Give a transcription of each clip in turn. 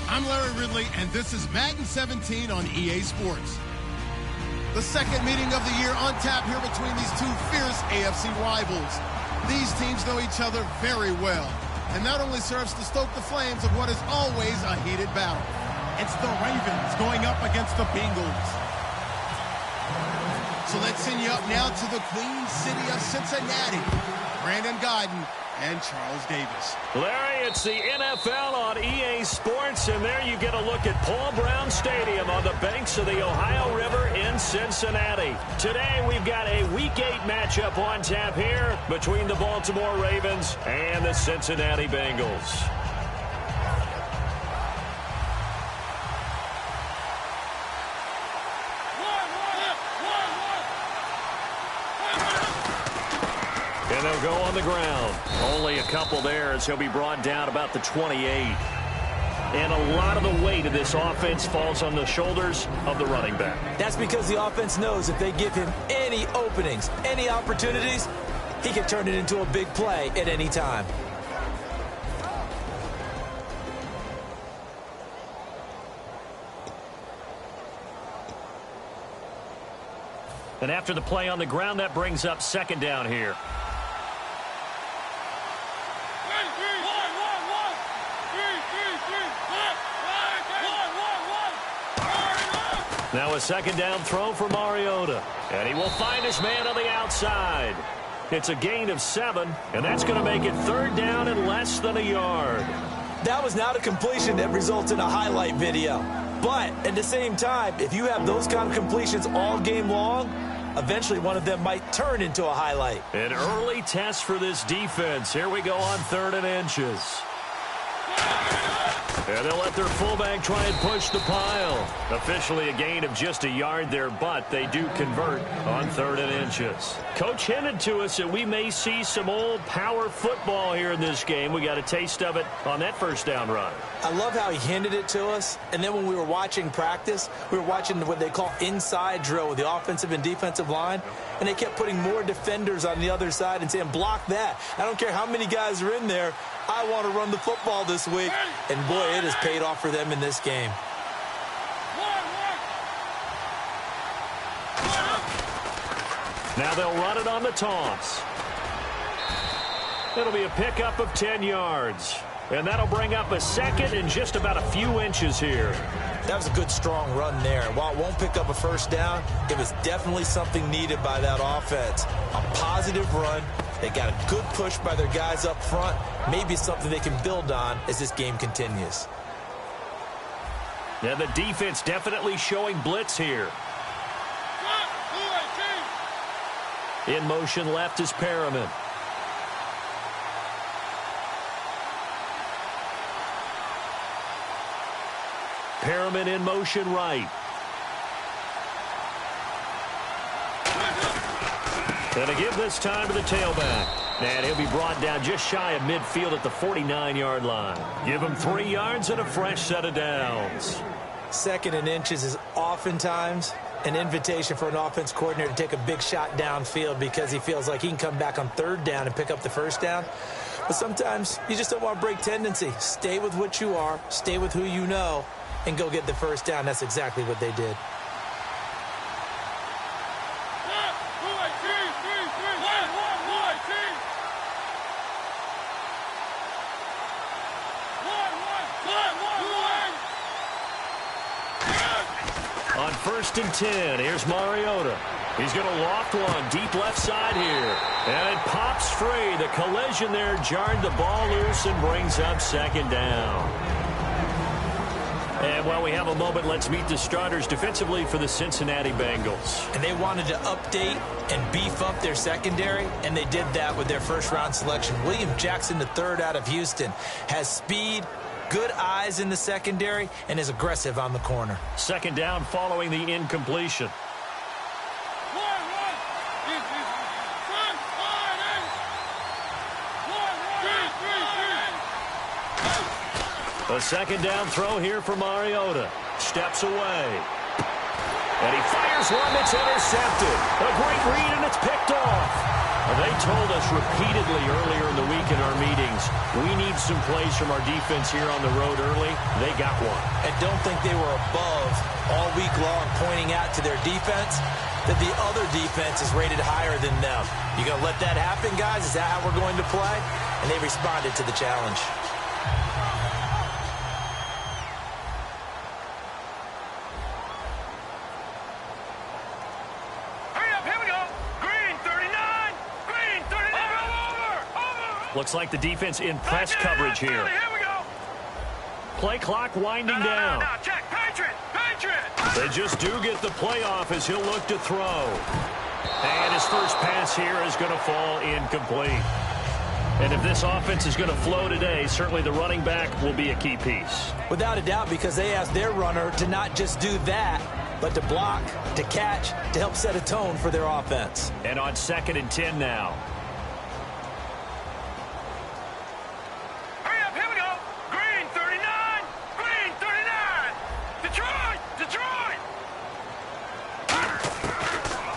I'm Larry Ridley, and this is Madden 17 on EA Sports. The second meeting of the year on tap here between these two fierce AFC rivals. These teams know each other very well, and that only serves to stoke the flames of what is always a heated battle. It's the Ravens going up against the Bengals. So let's send you up now to the Queen City of Cincinnati. Brandon Guyton and Charles Davis. Larry, it's the NFL on EA Sports, and there you get a look at Paul Brown Stadium on the banks of the Ohio River in Cincinnati. Today, we've got a Week 8 matchup on tap here between the Baltimore Ravens and the Cincinnati Bengals. And they'll go on the ground. Only a couple there as he'll be brought down about the 28. And a lot of the weight of this offense falls on the shoulders of the running back. That's because the offense knows if they give him any openings, any opportunities, he can turn it into a big play at any time. And after the play on the ground, that brings up second down here. Now a second down throw for Mariota. And he will find his man on the outside. It's a gain of 7, and that's going to make it third down and less than a yard. That was not a completion that results in a highlight video. But at the same time, if you have those kind of completions all game long, eventually one of them might turn into a highlight. An early test for this defense. Here we go on 3rd and inches. And they'll let their fullback try and push the pile. Officially a gain of just a yard there, but they do convert on 3rd and inches. Coach hinted to us that we may see some old power football here in this game. We got a taste of it on that first down run. I love how he hinted it to us. And then when we were watching practice, we were watching what they call inside drill with the offensive and defensive line. And they kept putting more defenders on the other side and saying, block that. I don't care how many guys are in there. I want to run the football this week. And, boy, it has paid off for them in this game. Now they'll run it on the toss. It'll be a pickup of 10 yards. And that'll bring up a second and just about a few inches here. That was a good, strong run there. While it won't pick up a first down, it was definitely something needed by that offense. A positive run. They got a good push by their guys up front. Maybe something they can build on as this game continues. And the defense definitely showing blitz here. In motion left is Perriman. Perriman in motion right. And to give this time to the tailback. And he'll be brought down just shy of midfield at the 49-yard line. Give him 3 yards and a fresh set of downs. 2nd and inches is oftentimes an invitation for an offense coordinator to take a big shot downfield because he feels like he can come back on 3rd down and pick up the first down. But sometimes you just don't want to break tendency. Stay with what you are. Stay with who you know. And go get the first down. That's exactly what they did. On 1st and 10, here's Mariota. He's going to loft one deep left side here. And it pops free. The collision there jarred the ball loose and brings up 2nd down. And while we have a moment, let's meet the starters defensively for the Cincinnati Bengals. And they wanted to update and beef up their secondary, and they did that with their first-round selection. William Jackson III out of Houston has speed, good eyes in the secondary, and is aggressive on the corner. 2nd down following the incompletion. A second down throw here for Mariota. Steps away. And he fires one that's intercepted. A great read, and it's picked off. They told us repeatedly earlier in the week in our meetings, we need some plays from our defense here on the road early. They got one. I don't think they were above all week long pointing out to their defense that the other defense is rated higher than them. You going to let that happen, guys? Is that how we're going to play? And they responded to the challenge. Looks like the defense in press coverage here. Play clock winding down. They just do get the play off as he'll look to throw. And his first pass here is going to fall incomplete. And if this offense is going to flow today, certainly the running back will be a key piece. Without a doubt, because they asked their runner to not just do that, but to block, to catch, to help set a tone for their offense. And on 2nd and 10 now.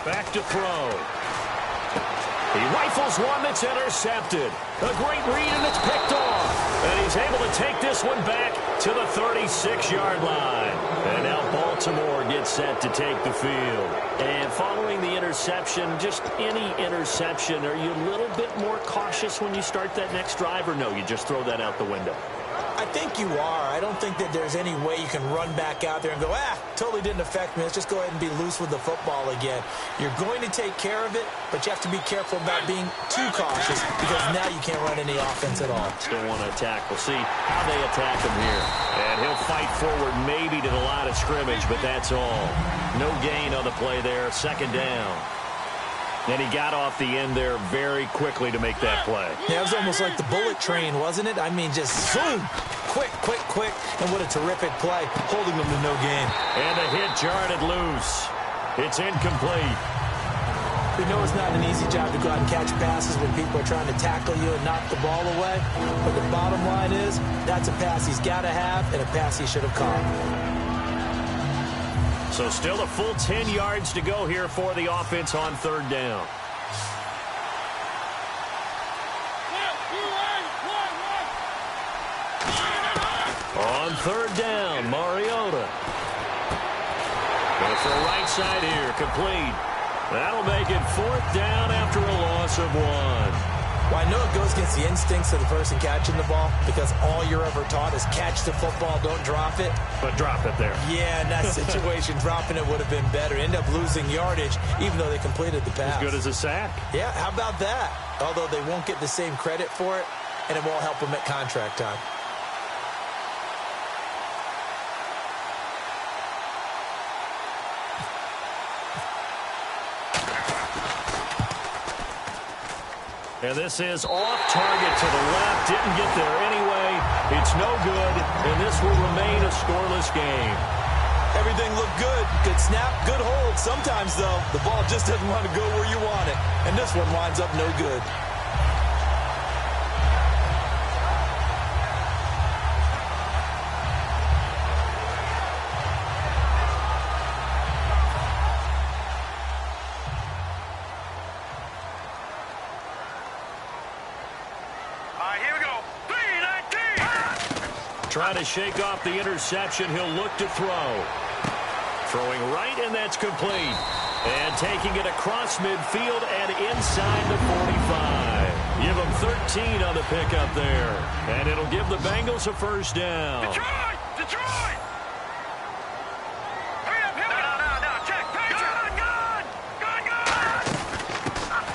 Back to throw. He rifles one that's intercepted. A great read, and it's picked off. And he's able to take this one back to the 36-yard line. And now Baltimore gets set to take the field. And following the interception, just any interception, are you a little bit more cautious when you start that next drive, or no, you just throw that out the window? I think you are. I don't think that there's any way you can run back out there and go, totally didn't affect me. Let's just go ahead and be loose with the football again. You're going to take care of it, but you have to be careful about being too cautious because now you can't run any offense at all. Still want to attack. We'll see how they attack him here. And he'll fight forward maybe to the line of scrimmage, but that's all. No gain on the play there. 2nd down. And he got off the end there very quickly to make that play. Yeah, it was almost like the bullet train, wasn't it? I mean, just zoom. Quick. And what a terrific play, holding them to no gain. And the hit jarred it loose. It's incomplete. We know it's not an easy job to go out and catch passes when people are trying to tackle you and knock the ball away. But the bottom line is, that's a pass he's got to have and a pass he should have caught. So still a full 10 yards to go here for the offense on 3rd down. On 3rd down, Mariota. Go for a right side here, complete. That'll make it 4th down after a loss of 1. Well, I know it goes against the instincts of the person catching the ball because all you're ever taught is catch the football, don't drop it. But drop it there. Yeah, in that situation, dropping it would have been better. End up losing yardage, even though they completed the pass. As good as a sack. Yeah, how about that? Although they won't get the same credit for it, and it won't help them at contract time. And this is off target to the left. Didn't get there anyway. It's no good, and this will remain a scoreless game. Everything looked good. Good snap, good hold. Sometimes, though, the ball just doesn't want to go where you want it. And this one winds up no good. Trying to shake off the interception. He'll look to throw. Throwing right, and that's complete. And taking it across midfield and inside the 45. Give them 13 on the pickup there. And it'll give the Bengals a 1st down. Detroit!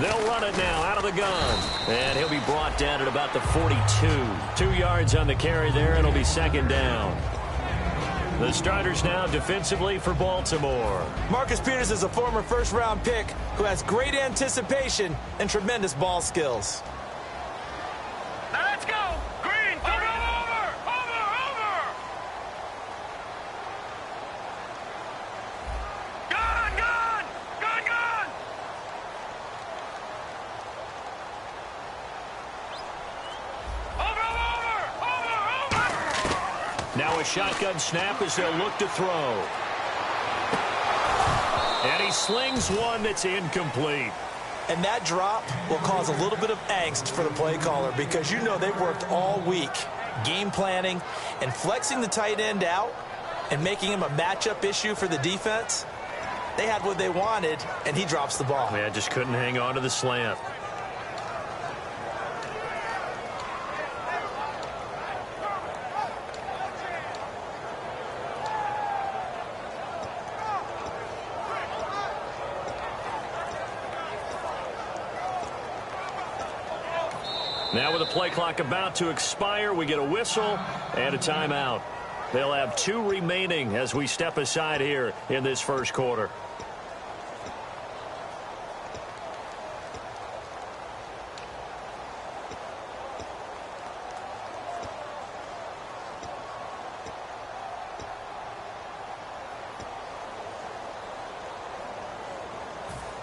They'll run it now out of the gun. And he'll be brought down at about the 42. 2 yards on the carry there, and it'll be 2nd down. The starters now defensively for Baltimore. Marcus Peters is a former 1st-round pick who has great anticipation and tremendous ball skills. Now let's go. Green, over. Gun. Now a shotgun snap as they'll look to throw. And he slings one that's incomplete. And that drop will cause a little bit of angst for the play caller because you know they've worked all week game planning and flexing the tight end out and making him a matchup issue for the defense. They had what they wanted, and he drops the ball. Yeah, just couldn't hang on to the slant. Now with the play clock about to expire, we get a whistle and a timeout. They'll have 2 remaining as we step aside here in this first quarter.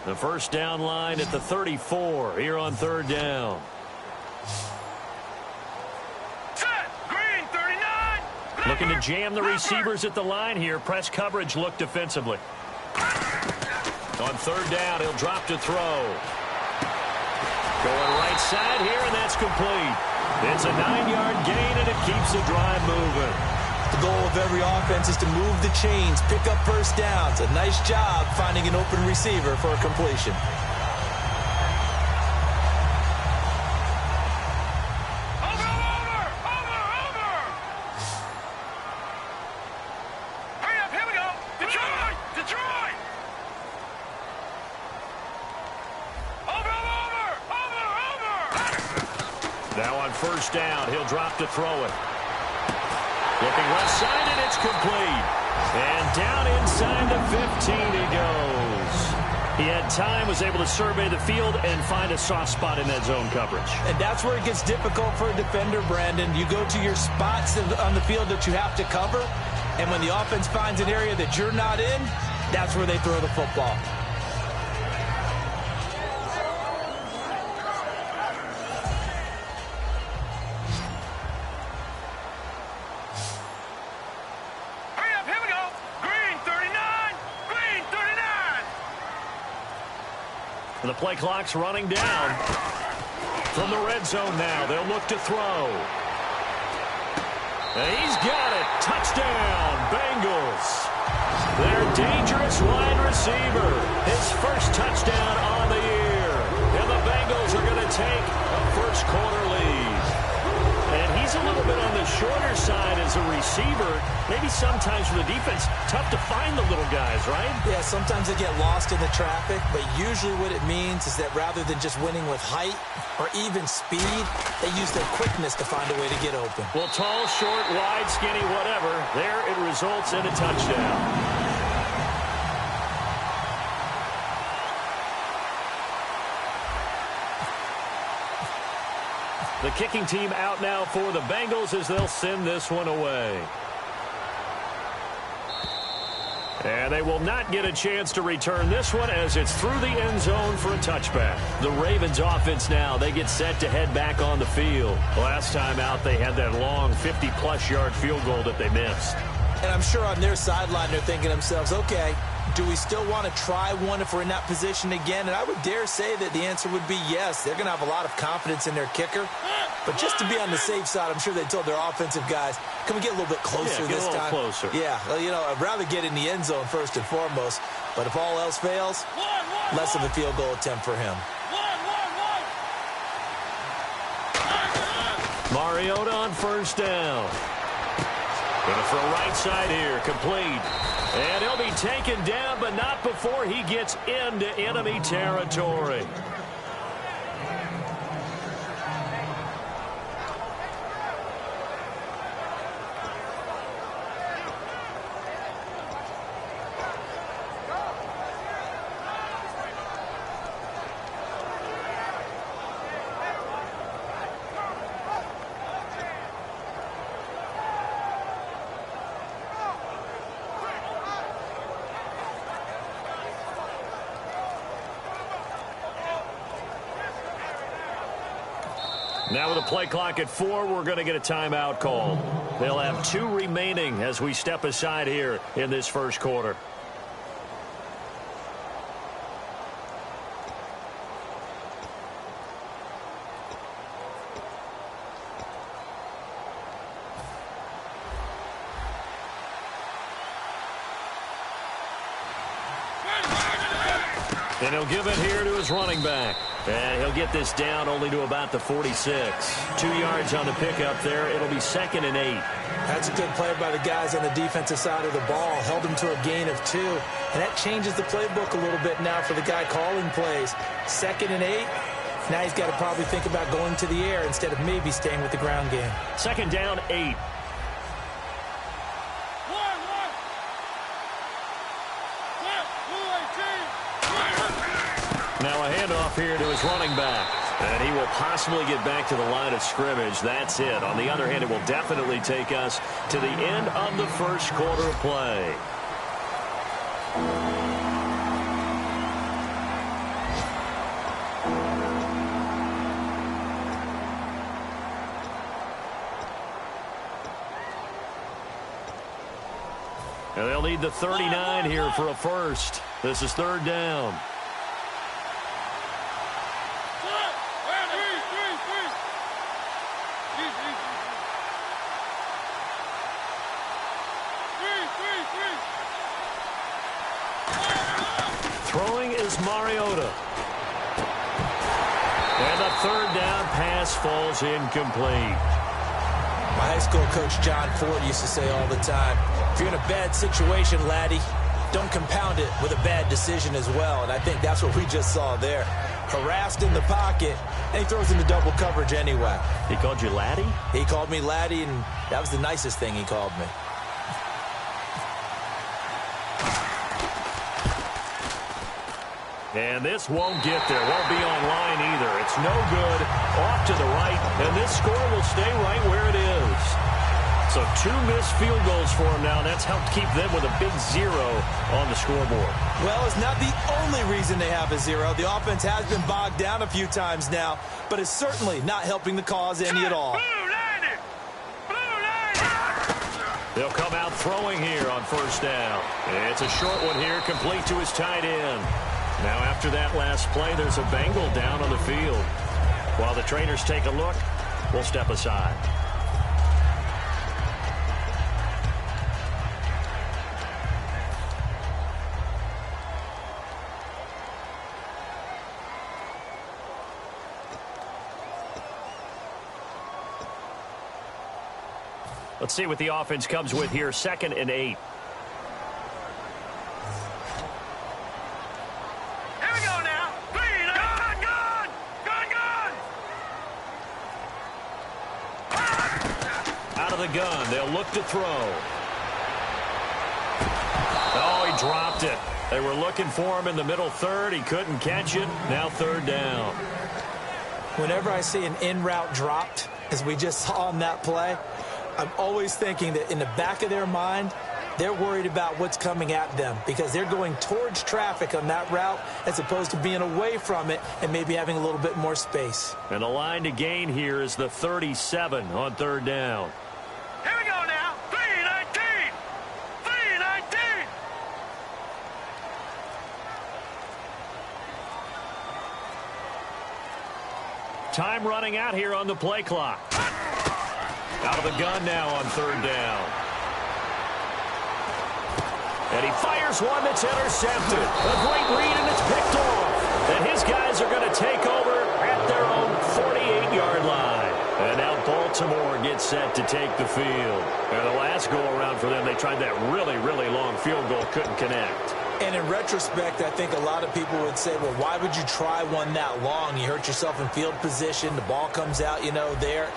The first down line at the 34 here on 3rd down. Looking to jam the receivers at the line here. Press coverage look defensively. On 3rd down, he'll drop to throw. Going right side here, and that's complete. It's a 9-yard gain, and it keeps the drive moving. The goal of every offense is to move the chains, pick up first downs. A nice job finding an open receiver for a completion. First down, he'll drop to throw it. Looking left side, and it's complete. And down inside the 15 he goes. He had time, was able to survey the field and find a soft spot in that zone coverage. And that's where it gets difficult for a defender, Brandon. You go to your spots on the field that you have to cover, and when the offense finds an area that you're not in, that's where they throw the football. The play clock's running down. From the red zone now, they'll look to throw. And he's got it. Touchdown, Bengals. Their dangerous wide receiver. His first touchdown on the year. And the Bengals are going to take a first quarter lead. And he's a little bit on the shorter side as a receiver. Maybe sometimes for the defense, tough to find the little guys, right? Yeah, sometimes they get lost in the traffic, but usually what it means is that rather than just winning with height or even speed, they use their quickness to find a way to get open. Well, tall, short, wide, skinny, whatever, there it results in a touchdown. The kicking team out now for the Bengals as they'll send this one away. And they will not get a chance to return this one as it's through the end zone for a touchback. The Ravens offense now, they get set to head back on the field. Last time out, they had that long 50-plus yard field goal that they missed. And I'm sure on their sideline they're thinking to themselves, okay, do we still want to try one if we're in that position again? And I would dare say that the answer would be yes. They're going to have a lot of confidence in their kicker. But just to be on the safe side, I'm sure they told their offensive guys, can we get a little bit closer this time? Yeah, get a little closer. Yeah, well, you know, I'd rather get in the end zone first and foremost. But if all else fails, less of a field goal attempt for him. Mariota on first down. Going to throw right side here, complete. And he'll be taken down, but not before he gets into enemy territory. Now with a play clock at 4, we're going to get a timeout call. They'll have 2 remaining as we step aside here in this first quarter. And he'll give it here to his running back. And he'll get this down only to about the 46. 2 yards on the pickup there. It'll be 2nd and 8. That's a good play by the guys on the defensive side of the ball. Held him to a gain of 2. And that changes the playbook a little bit now for the guy calling plays. 2nd and 8. Now he's got to probably think about going to the air instead of maybe staying with the ground game. 2nd down, 8. Now a handoff here to his running back. And he will possibly get back to the line of scrimmage. That's it. On the other hand, it will definitely take us to the end of the first quarter of play. And they'll need the 39 here for a first. This is 3rd down. Throwing is Mariota. And the 3rd down pass falls incomplete. My high school coach John Ford used to say all the time, if you're in a bad situation, laddie, don't compound it with a bad decision as well. And I think that's what we just saw there. Harassed in the pocket, and he throws into double coverage anyway. He called you laddie? He called me laddie, and that was the nicest thing he called me. And this won't get there. Won't be online either. It's no good. Off to the right. And this score will stay right where it is. So 2 missed field goals for him now. That's helped keep them with a big 0 on the scoreboard. Well, it's not the only reason they have a 0. The offense has been bogged down a few times now, but it's certainly not helping the cause any at all. They'll come out throwing here on 1st down. It's a short one here, complete to his tight end. Now after that last play, there's a Bengal down on the field. While the trainers take a look, we'll step aside. Let's see what the offense comes with here. 2nd and 8. Out of the gun. They'll look to throw. Oh, he dropped it. They were looking for him in the middle 3rd. He couldn't catch it. Now 3rd down. Whenever I see an in-route dropped, as we just saw on that play, I'm always thinking that in the back of their mind, they're worried about what's coming at them because they're going towards traffic on that route as opposed to being away from it and maybe having a little bit more space. And the line to gain here is the 37 on 3rd down. Here we go now. 3-19. 3-19. Time running out here on the play clock. Out of the gun now on 3rd down. And he fires one that's intercepted. A great read, and it's picked off. And his guys are going to take over at their own 48-yard line. And now Baltimore gets set to take the field. And the last go-around for them, they tried that really, really long field goal, couldn't connect. And in retrospect, I think a lot of people would say, well, why would you try one that long? You hurt yourself in field position. The ball comes out, there.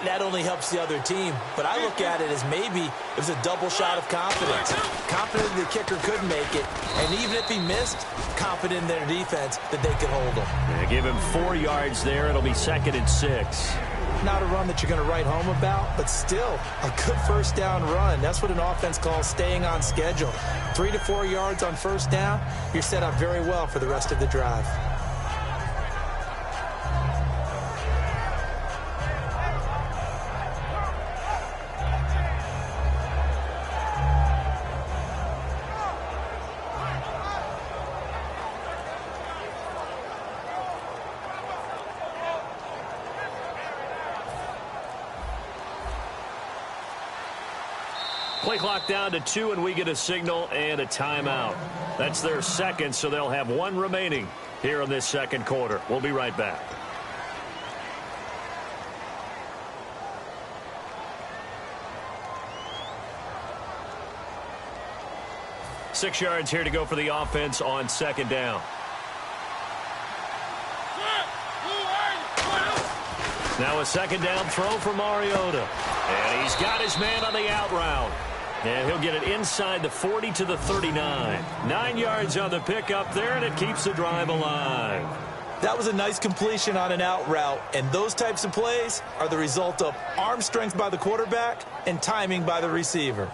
That only helps the other team. But I look at it as maybe it was a double shot of confidence. Confident the kicker could make it. And even if he missed, confident in their defense that they could hold him. Yeah, give him 4 yards there. It'll be 2nd and 6. Not a run that you're going to write home about, but still a good 1st down run. That's what an offense calls staying on schedule. 3 to 4 yards on 1st down, you're set up very well for the rest of the drive. Play clock down to 2, and we get a signal and a timeout. That's their second, so they'll have 1 remaining here in this second quarter. We'll be right back. Six yards here to go for the offense on second down. Now a second down throw for Mariota. And he's got his man on the out route. And he'll get it inside the 40 to the 39. 9 yards on the pickup there, and it keeps the drive alive. That was a nice completion on an out route, and those types of plays are the result of arm strength by the quarterback and timing by the receiver.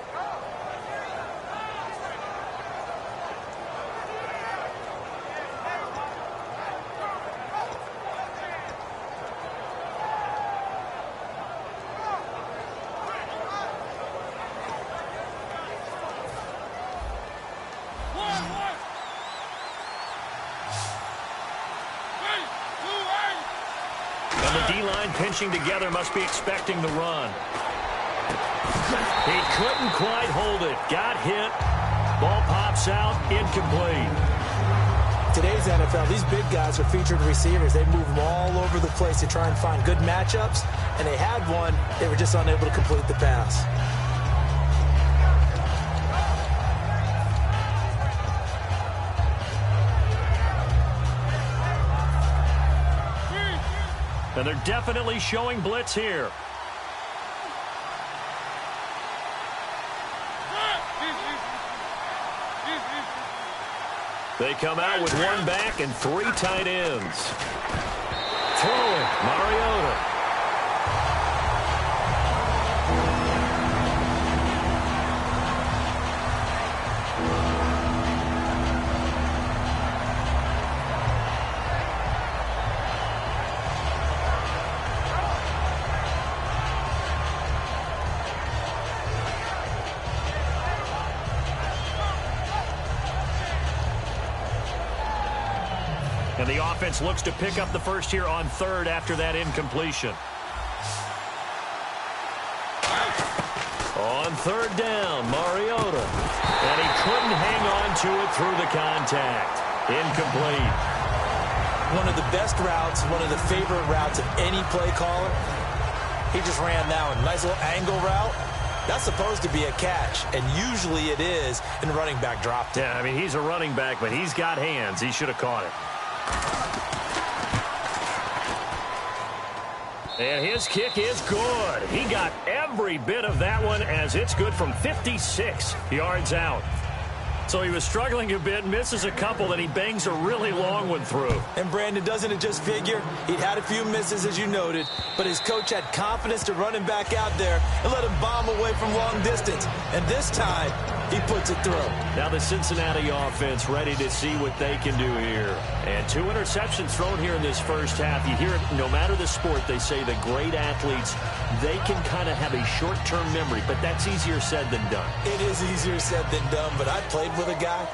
Pinching together, must be expecting the run. He couldn't quite hold it. Got hit. Ball pops out. Incomplete. Today's NFL, these big guys are featured receivers. They move them all over the place to try and find good matchups, and they had one. They were just unable to complete the pass. And they're definitely showing blitz here. They come out with 1 back and 3 tight ends. Throwing, Mariota. And the offense looks to pick up the first here on third after that incompletion. On third down, Mariota. And he couldn't hang on to it through the contact. Incomplete. One of the best routes, one of the favorite routes of any play caller. He just ran that one. Nice little angle route. That's supposed to be a catch, and usually it is, and running back dropped it. Yeah, I mean, he's a running back, but he's got hands. He should have caught it. And his kick is good. He got every bit of that one, as it's good from 56 yards out. So he was struggling a bit, misses a couple, then he bangs a really long one through. And Brandon, doesn't it just figure? He'd had a few misses, as you noted, but his coach had confidence to run him back out there and let him bomb away from long distance. And this time, he puts it through. Now the Cincinnati offense ready to see what they can do here. And 2 interceptions thrown here in this first half. You hear it, no matter the sport, they say the great athletes, they can kind of have a short-term memory, but that's easier said than done. It is easier said than done, but I played with a guy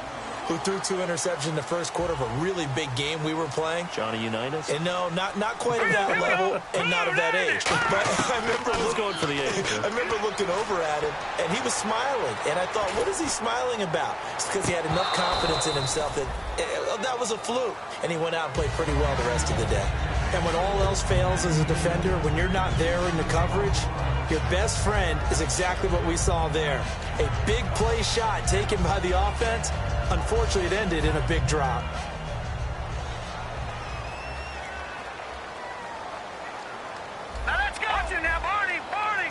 who threw 2 interceptions in the first quarter of a really big game we were playing. Johnny Unitas? And no, not quite of that level and not of that age. But I remember going for the age. I remember looking over at him, and he was smiling. And I thought, what is he smiling about? It's because he had enough confidence in himself that that was a fluke. And he went out and played pretty well the rest of the day. And when all else fails as a defender, when you're not there in the coverage, your best friend is exactly what we saw there. A big play shot taken by the offense. Unfortunately, it ended in a big drop. Now let's go. Watch it now, Barney. Barney.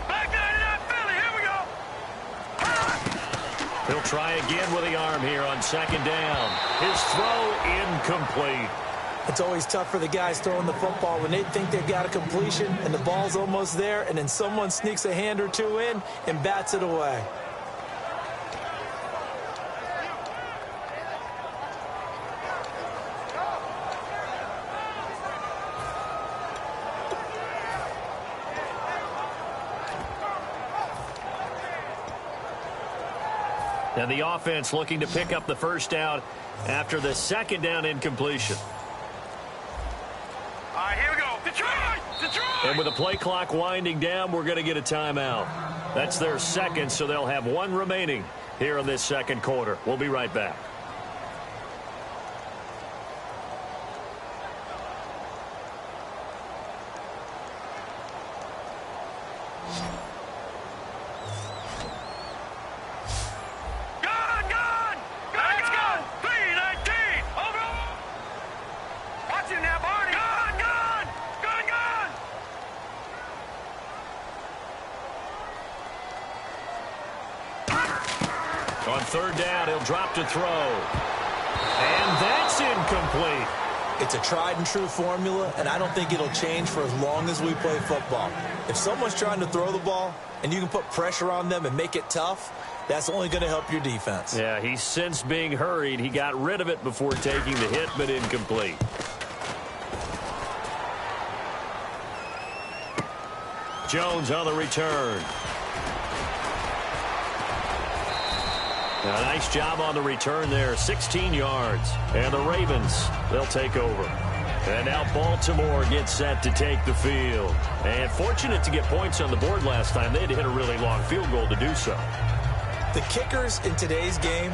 Back 99 Philly. Here we go. He'll try again with the arm here on second down. His throw incomplete. It's always tough for the guys throwing the football when they think they've got a completion and the ball's almost there, and then someone sneaks a hand or two in and bats it away. And the offense looking to pick up the first down after the second down incompletion. And with the play clock winding down, we're going to get a timeout. That's their second, so they'll have one remaining here in this second quarter. We'll be right back. On third down, he'll drop to throw. And that's incomplete. It's a tried-and-true formula, and I don't think it'll change for as long as we play football. If someone's trying to throw the ball and you can put pressure on them and make it tough, that's only going to help your defense. Yeah, he sensed being hurried. He got rid of it before taking the hit, but incomplete. Jones on the return. A nice job on the return there, 16 yards. And the Ravens, they'll take over. And now Baltimore gets set to take the field. And fortunate to get points on the board last time. They had to hit a really long field goal to do so. The kickers in today's game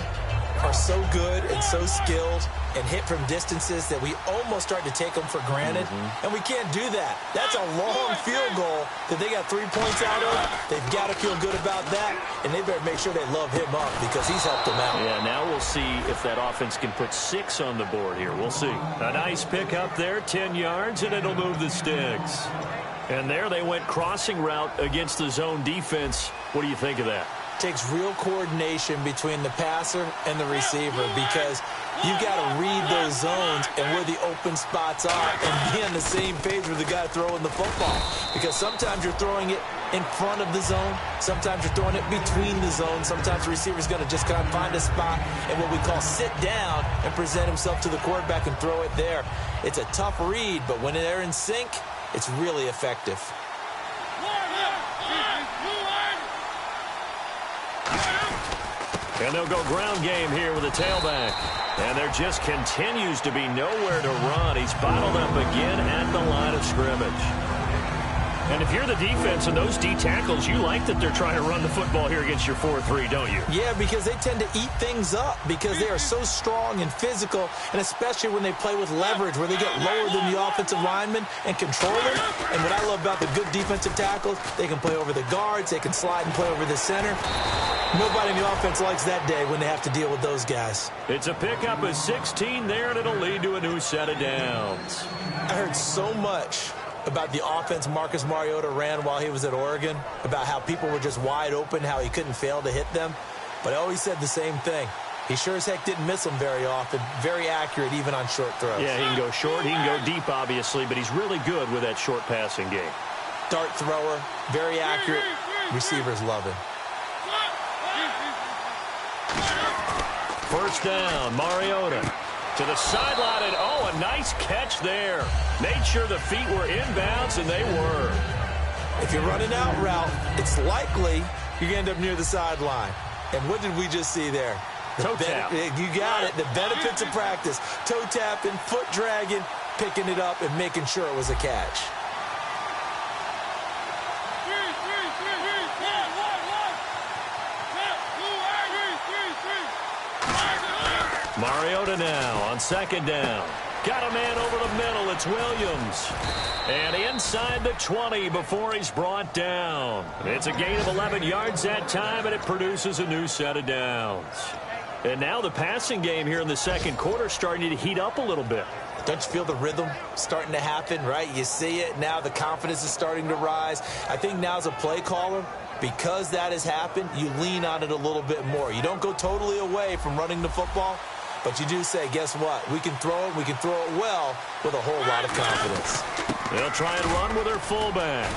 are so good and so skilled and hit from distances that we almost start to take them for granted. And we can't do that. That's a long field goal that they got 3 points out of. They've got to feel good about that, and they better make sure they love him up because he's helped them out. Yeah, now we'll see if that offense can put 6 on the board here. We'll see. A nice pick up there, 10 yards, and it'll move the sticks. And there they went crossing route against the zone defense. What do you think of that? Takes real coordination between the passer and the receiver because you've got to read those zones and where the open spots are and be on the same page with the guy throwing the football. Because sometimes you're throwing it in front of the zone. Sometimes you're throwing it between the zones. Sometimes the receiver's going to just kind of find a spot and what we call sit down and present himself to the quarterback and throw it there. It's a tough read, but when they're in sync, it's really effective. And they'll go ground game here with a tailback. And there just continues to be nowhere to run. He's bottled up again at the line of scrimmage. And if you're the defense and those D tackles, you like that they're trying to run the football here against your 4-3, don't you? Yeah, because they tend to eat things up because they are so strong and physical, and especially when they play with leverage where they get lower than the offensive lineman and control them. And what I love about the good defensive tackles, they can play over the guards, they can slide and play over the center. Nobody in the offense likes that day when they have to deal with those guys. It's a pickup of 16 there, and it'll lead to a new set of downs. I heard so much about the offense Marcus Mariota ran while he was at Oregon, about how people were just wide open, how he couldn't fail to hit them. But I always said the same thing. He sure as heck didn't miss them very often. Very accurate even on short throws. Yeah, he can go short, he can go deep, obviously, but he's really good with that short passing game. Dart thrower, very accurate. Receivers love him. First down, Mariota to the sideline, and oh, a nice catch there. Made sure the feet were inbounds, and they were. If you're running out route, it's likely you're going to end up near the sideline. And what did we just see there? Toe tap. You got it. The benefits of practice. Toe tapping, foot dragging, picking it up, and making sure it was a catch. Mariota now on second down. Got a man over the middle. It's Williams. And inside the 20 before he's brought down. It's a gain of 11 yards that time, and it produces a new set of downs. And now the passing game here in the second quarter starting to heat up a little bit. Don't you feel the rhythm starting to happen, right? You see it. Now the confidence is starting to rise. I think now as a play caller, because that has happened, you lean on it a little bit more. You don't go totally away from running the football, but you do say, guess what? We can throw it well with a whole lot of confidence. They'll try and run with their fullback.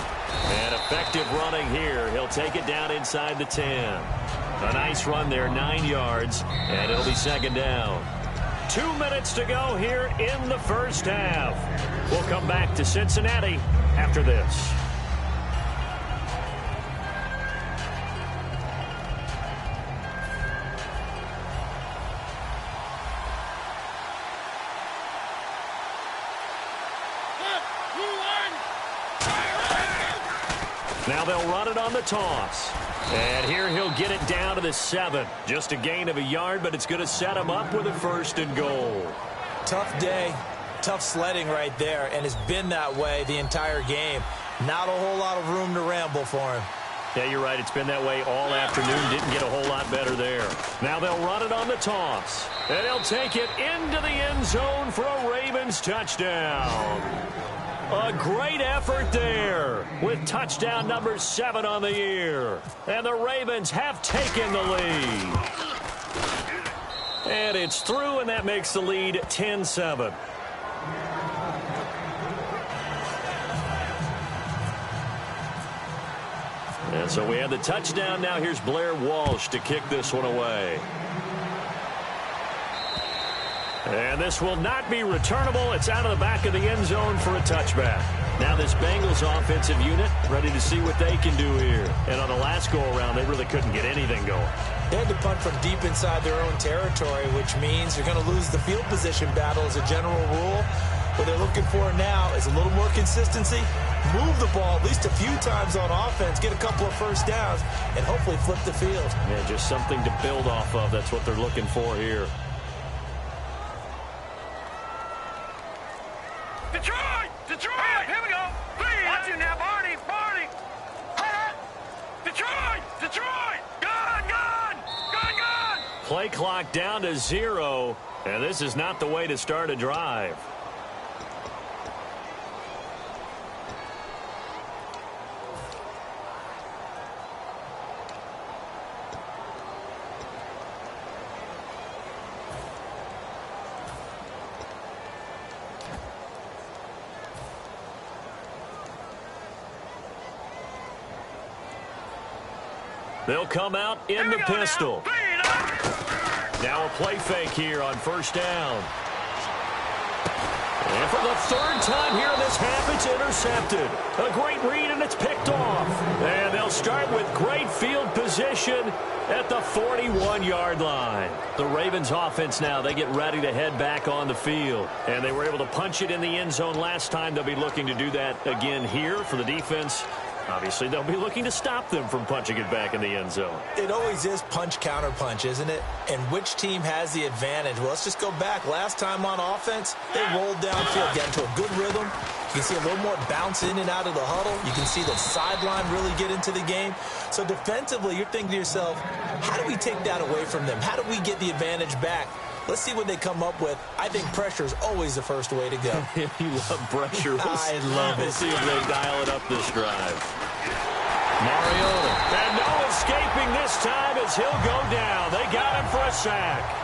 And effective running here. He'll take it down inside the 10. A nice run there, 9 yards, and it'll be second down. 2 minutes to go here in the first half. We'll come back to Cincinnati after this. Now they'll run it on the toss. And here he'll get it down to the 7. Just a gain of a yard, but it's going to set him up with a 1st and goal. Tough day, tough sledding right there, and it's been that way the entire game. Not a whole lot of room to ramble for him. Yeah, you're right. It's been that way all afternoon. Didn't get a whole lot better there. Now they'll run it on the toss. And he'll take it into the end zone for a Ravens touchdown. A great effort there with touchdown number 7 on the year. And the Ravens have taken the lead. And it's through, and that makes the lead 10-7. And so we have the touchdown. Now here's Blair Walsh to kick this one away. And this will not be returnable. It's out of the back of the end zone for a touchback. Now this Bengals offensive unit ready to see what they can do here. And on the last go-around, they really couldn't get anything going. They had to punt from deep inside their own territory, which means you're going to lose the field position battle as a general rule. What they're looking for now is a little more consistency, move the ball at least a few times on offense, get a couple of first downs, and hopefully flip the field. Yeah, just something to build off of. That's what they're looking for here. Detroit! Detroit! Here we go! Please! Watch you now, Barney! Barney! Detroit! Detroit! Gun! Gun! Gun! Gun! Play clock down to 0, and this is not the way to start a drive. They'll come out in the pistol. Now a play fake here on 1st down. And for the 3rd time here in this half, it's intercepted. A great read, and it's picked off. And they'll start with great field position at the 41-yard line. The Ravens offense now, they get ready to head back on the field. And they were able to punch it in the end zone last time. They'll be looking to do that again here for the defense. Obviously, they'll be looking to stop them from punching it back in the end zone. It always is punch-counter-punch, isn't it? And which team has the advantage? Well, let's just go back. Last time on offense, they rolled downfield, got into a good rhythm. You can see a little more bounce in and out of the huddle. You can see the sideline really get into the game. So defensively, you're thinking to yourself, how do we take that away from them? How do we get the advantage back? Let's see what they come up with. I think pressure is always the first way to go. You love pressure. I love it. We'll see if they dial it up this drive. Mariota. And no escaping this time as he'll go down. They got him for a sack.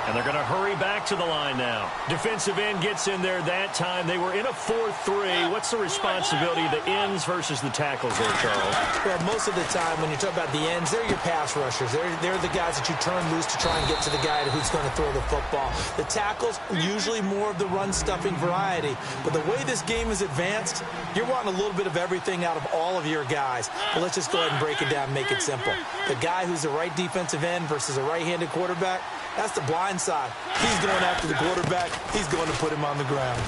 And they're going to hurry back to the line now. Defensive end gets in there that time. They were in a 4-3. What's the responsibility of the ends versus the tackles there, Charles? Well, most of the time when you talk about the ends, they're your pass rushers. They're the guys that you turn loose to try and get to the guy who's going to throw the football. The tackles, usually more of the run-stuffing variety. But the way this game is advanced, you're wanting a little bit of everything out of all of your guys. But let's just go ahead and break it down and make it simple. The guy who's the right defensive end versus a right-handed quarterback, that's the blind side. He's going after the quarterback. He's going to put him on the ground.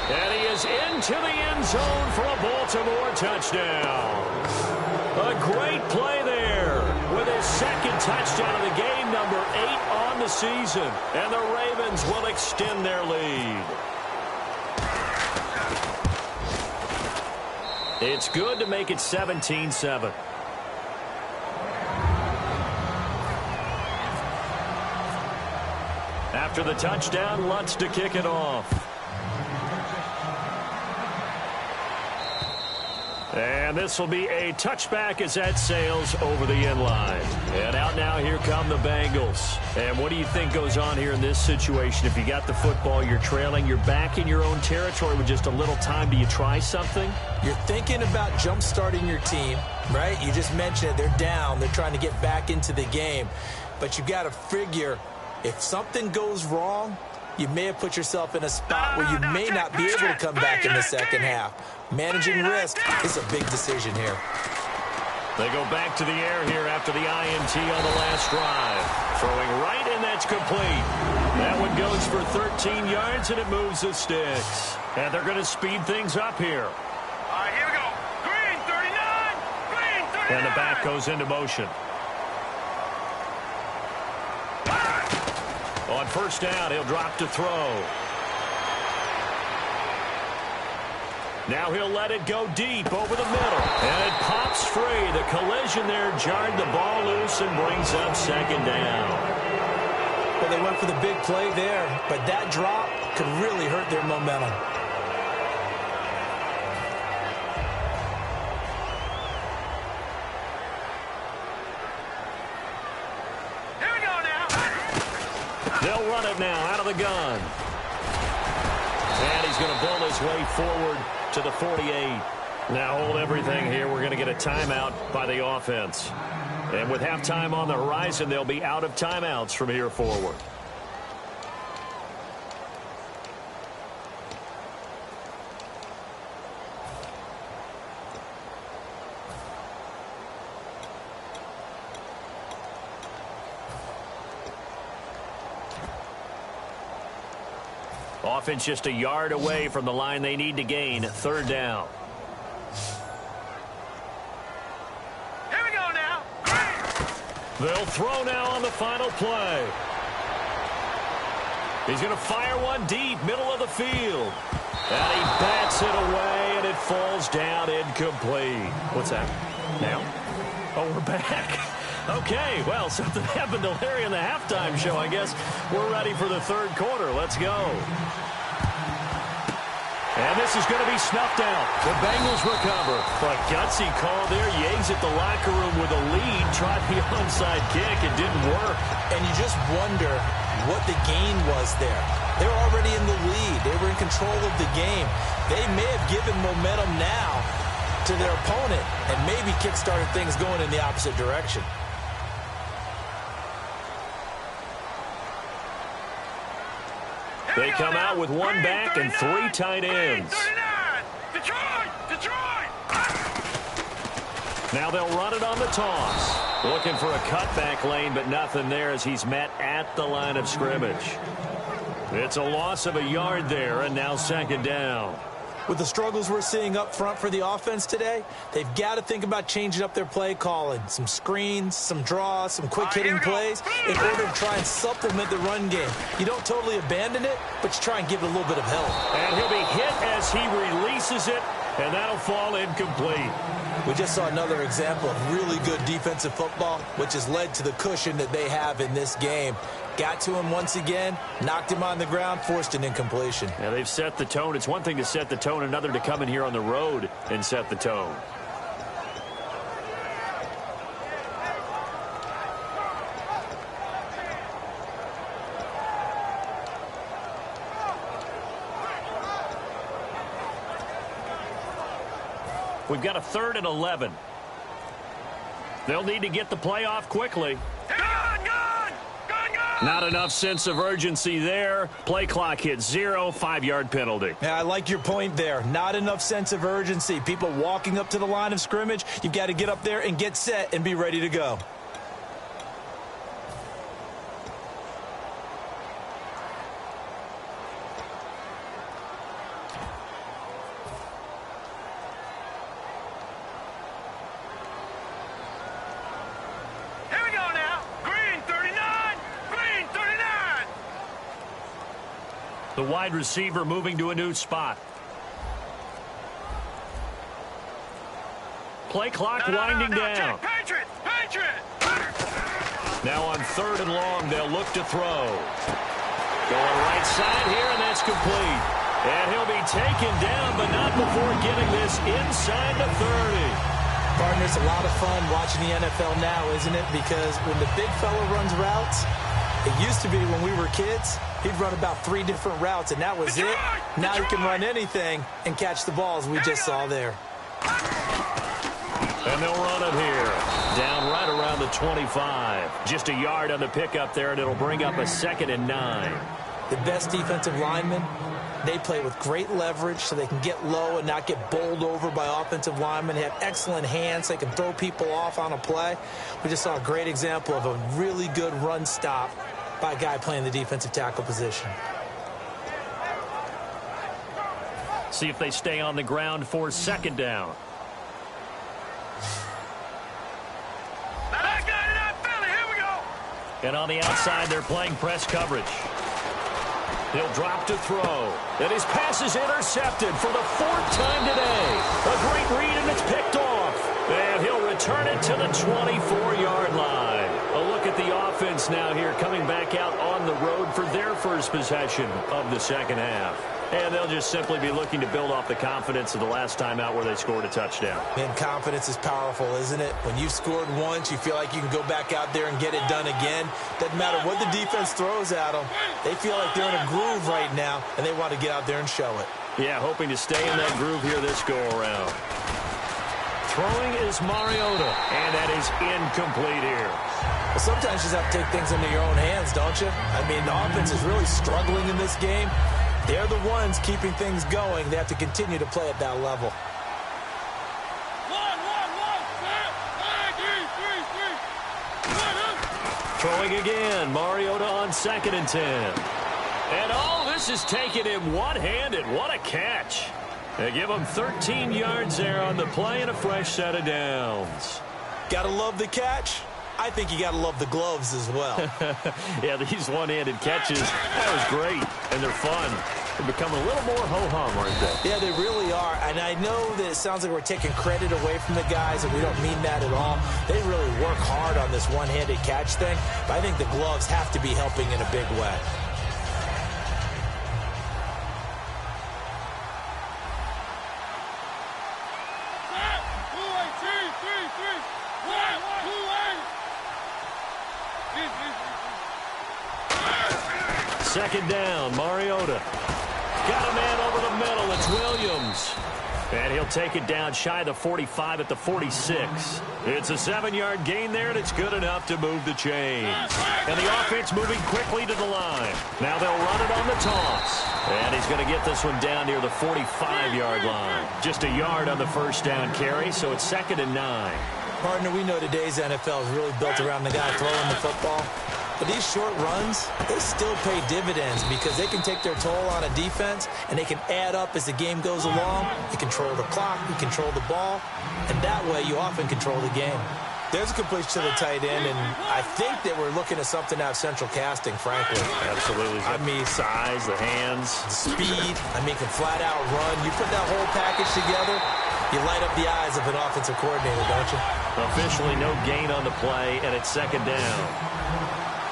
And he is into the end zone for a Baltimore touchdown. A great play there with his 2nd touchdown of the game, number 8 on the season. And the Ravens will extend their lead. It's good to make it 17-7. After the touchdown, Lutz to kick it off. And this will be a touchback as that sails over the end line. And out now, here come the Bengals. And what do you think goes on here in this situation? If you got the football, you're trailing, you're back in your own territory with just a little time. Do you try something? You're thinking about jump-starting your team, right? You just mentioned it. They're down. They're trying to get back into the game. But you got to figure, if something goes wrong, you may have put yourself in a spot where you may not be able to come back in the second half. Managing risk is a big decision here. They go back to the air here after the INT on the last drive. Throwing right, and that's complete. That one goes for 13 yards, and it moves the sticks. And they're going to speed things up here. All right, here we go. Green, 39. And the back goes into motion. On first down, he'll drop to throw. Now he'll let it go deep over the middle. And it pops free. The collision there jarred the ball loose and brings up second down. Well, they went for the big play there, but that drop could really hurt their momentum. Here we go now. They'll run it now out of the gun. And he's going to bull his way forward to the 48. Now hold everything here. We're going to get a timeout by the offense. And with halftime on the horizon, they'll be out of timeouts from here forward. Offense just a yard away from the line they need to gain. Third down. Here we go now. They'll throw now on the final play. He's going to fire one deep, middle of the field. And he bats it away, and it falls down incomplete. What's that? Now? Oh, we're back. Okay, well, something happened to Larry in the halftime show, I guess. We're ready for the third quarter. Let's go. And this is going to be snuffed out. The Bengals recover. But gutsy call there. Yates at the locker room with a lead. Tried the onside kick. It didn't work. And you just wonder what the gain was there. They're already in the lead. They were in control of the game. They may have given momentum now to their opponent and maybe kick-started things going in the opposite direction. They come out with one back and three tight ends. Detroit! Now they'll run it on the toss. Looking for a cutback lane, but nothing there as he's met at the line of scrimmage. It's a loss of a yard there, and now second down. With the struggles we're seeing up front for the offense today, they've got to think about changing up their play calling. Some screens, some draws, some quick-hitting plays in order to try and supplement the run game. You don't totally abandon it, but you try and give it a little bit of help. And he'll be hit as he releases it, and that'll fall incomplete. We just saw another example of really good defensive football, which has led to the cushion that they have in this game. Got to him once again, knocked him on the ground, forced an incompletion. Yeah, they've set the tone. It's one thing to set the tone, another to come in here on the road and set the tone. We've got a 3rd and 11. They'll need to get the play off quickly. Not enough sense of urgency there. Play clock hit 0, 5-yard penalty. Yeah, I like your point there. Not enough sense of urgency. People walking up to the line of scrimmage, you've got to get up there and get set and be ready to go. The wide receiver moving to a new spot. Play clock winding down. Patriot! Now on 3rd and long, they'll look to throw. Going right side here, and that's complete. And he'll be taken down, but not before getting this inside the 30. Partner, it's a lot of fun watching the NFL now, isn't it? Because when the big fella runs routes, it used to be when we were kids, he'd run about 3 different routes, and that was it. Now he can run anything and catch the balls we just saw there. And they'll run it here. Down right around the 25. Just a yard on the pickup there, and it'll bring up a 2nd and 9. The best defensive linemen, they play with great leverage so they can get low and not get bowled over by offensive linemen. They have excellent hands. They can throw people off on a play. We just saw a great example of a really good run stop by a guy playing the defensive tackle position. See if they stay on the ground for 2nd down. And on the outside, they're playing press coverage. He'll drop to throw. And his pass is intercepted for the 4th time today. A great read, and it's picked off. And he'll return it to the 24-yard line. A look at the offense now here, coming back out on the road for their first possession of the second half. And they'll just simply be looking to build off the confidence of the last time out where they scored a touchdown. Man, confidence is powerful, isn't it? When you've scored once, you feel like you can go back out there and get it done again. Doesn't matter what the defense throws at them. They feel like they're in a groove right now, and they want to get out there and show it. Yeah, hoping to stay in that groove here this go-around. Throwing is Mariota, and that is incomplete here. Well, sometimes you just have to take things into your own hands, don't you? I mean, the offense is really struggling in this game. They're the ones keeping things going. They have to continue to play at that level. Throwing again, Mariota on 2nd and 10. And this is taking him one-handed. What a catch. They give him 13 yards there on the play and a fresh set of downs. Gotta love the catch. I think you got to love the gloves as well. Yeah, these one-handed catches, that was great, and they're fun. They're becoming a little more ho-hum, aren't they? Yeah, they really are, and I know that it sounds like we're taking credit away from the guys, and we don't mean that at all. They really work hard on this one-handed catch thing, but I think the gloves have to be helping in a big way. Second down, Mariota. Got a man over the middle. It's Williams. And he'll take it down shy of the 45 at the 46. It's a 7-yard gain there, and it's good enough to move the chains. And the offense moving quickly to the line. Now they'll run it on the toss. And he's going to get this one down near the 45-yard line. Just a yard on the first down carry, so it's 2nd and 9. Partner, we know today's NFL is really built around the guy throwing the football. But these short runs, they still pay dividends because they can take their toll on a defense, and they can add up as the game goes along. You control the clock, you control the ball, and that way you often control the game. There's a completion to the tight end, and I think that we're looking at something out of central casting, frankly. Absolutely. I mean, size, the hands. Speed, can flat out run. You put that whole package together, you light up the eyes of an offensive coordinator, don't you? Officially no gain on the play, and it's 2nd down.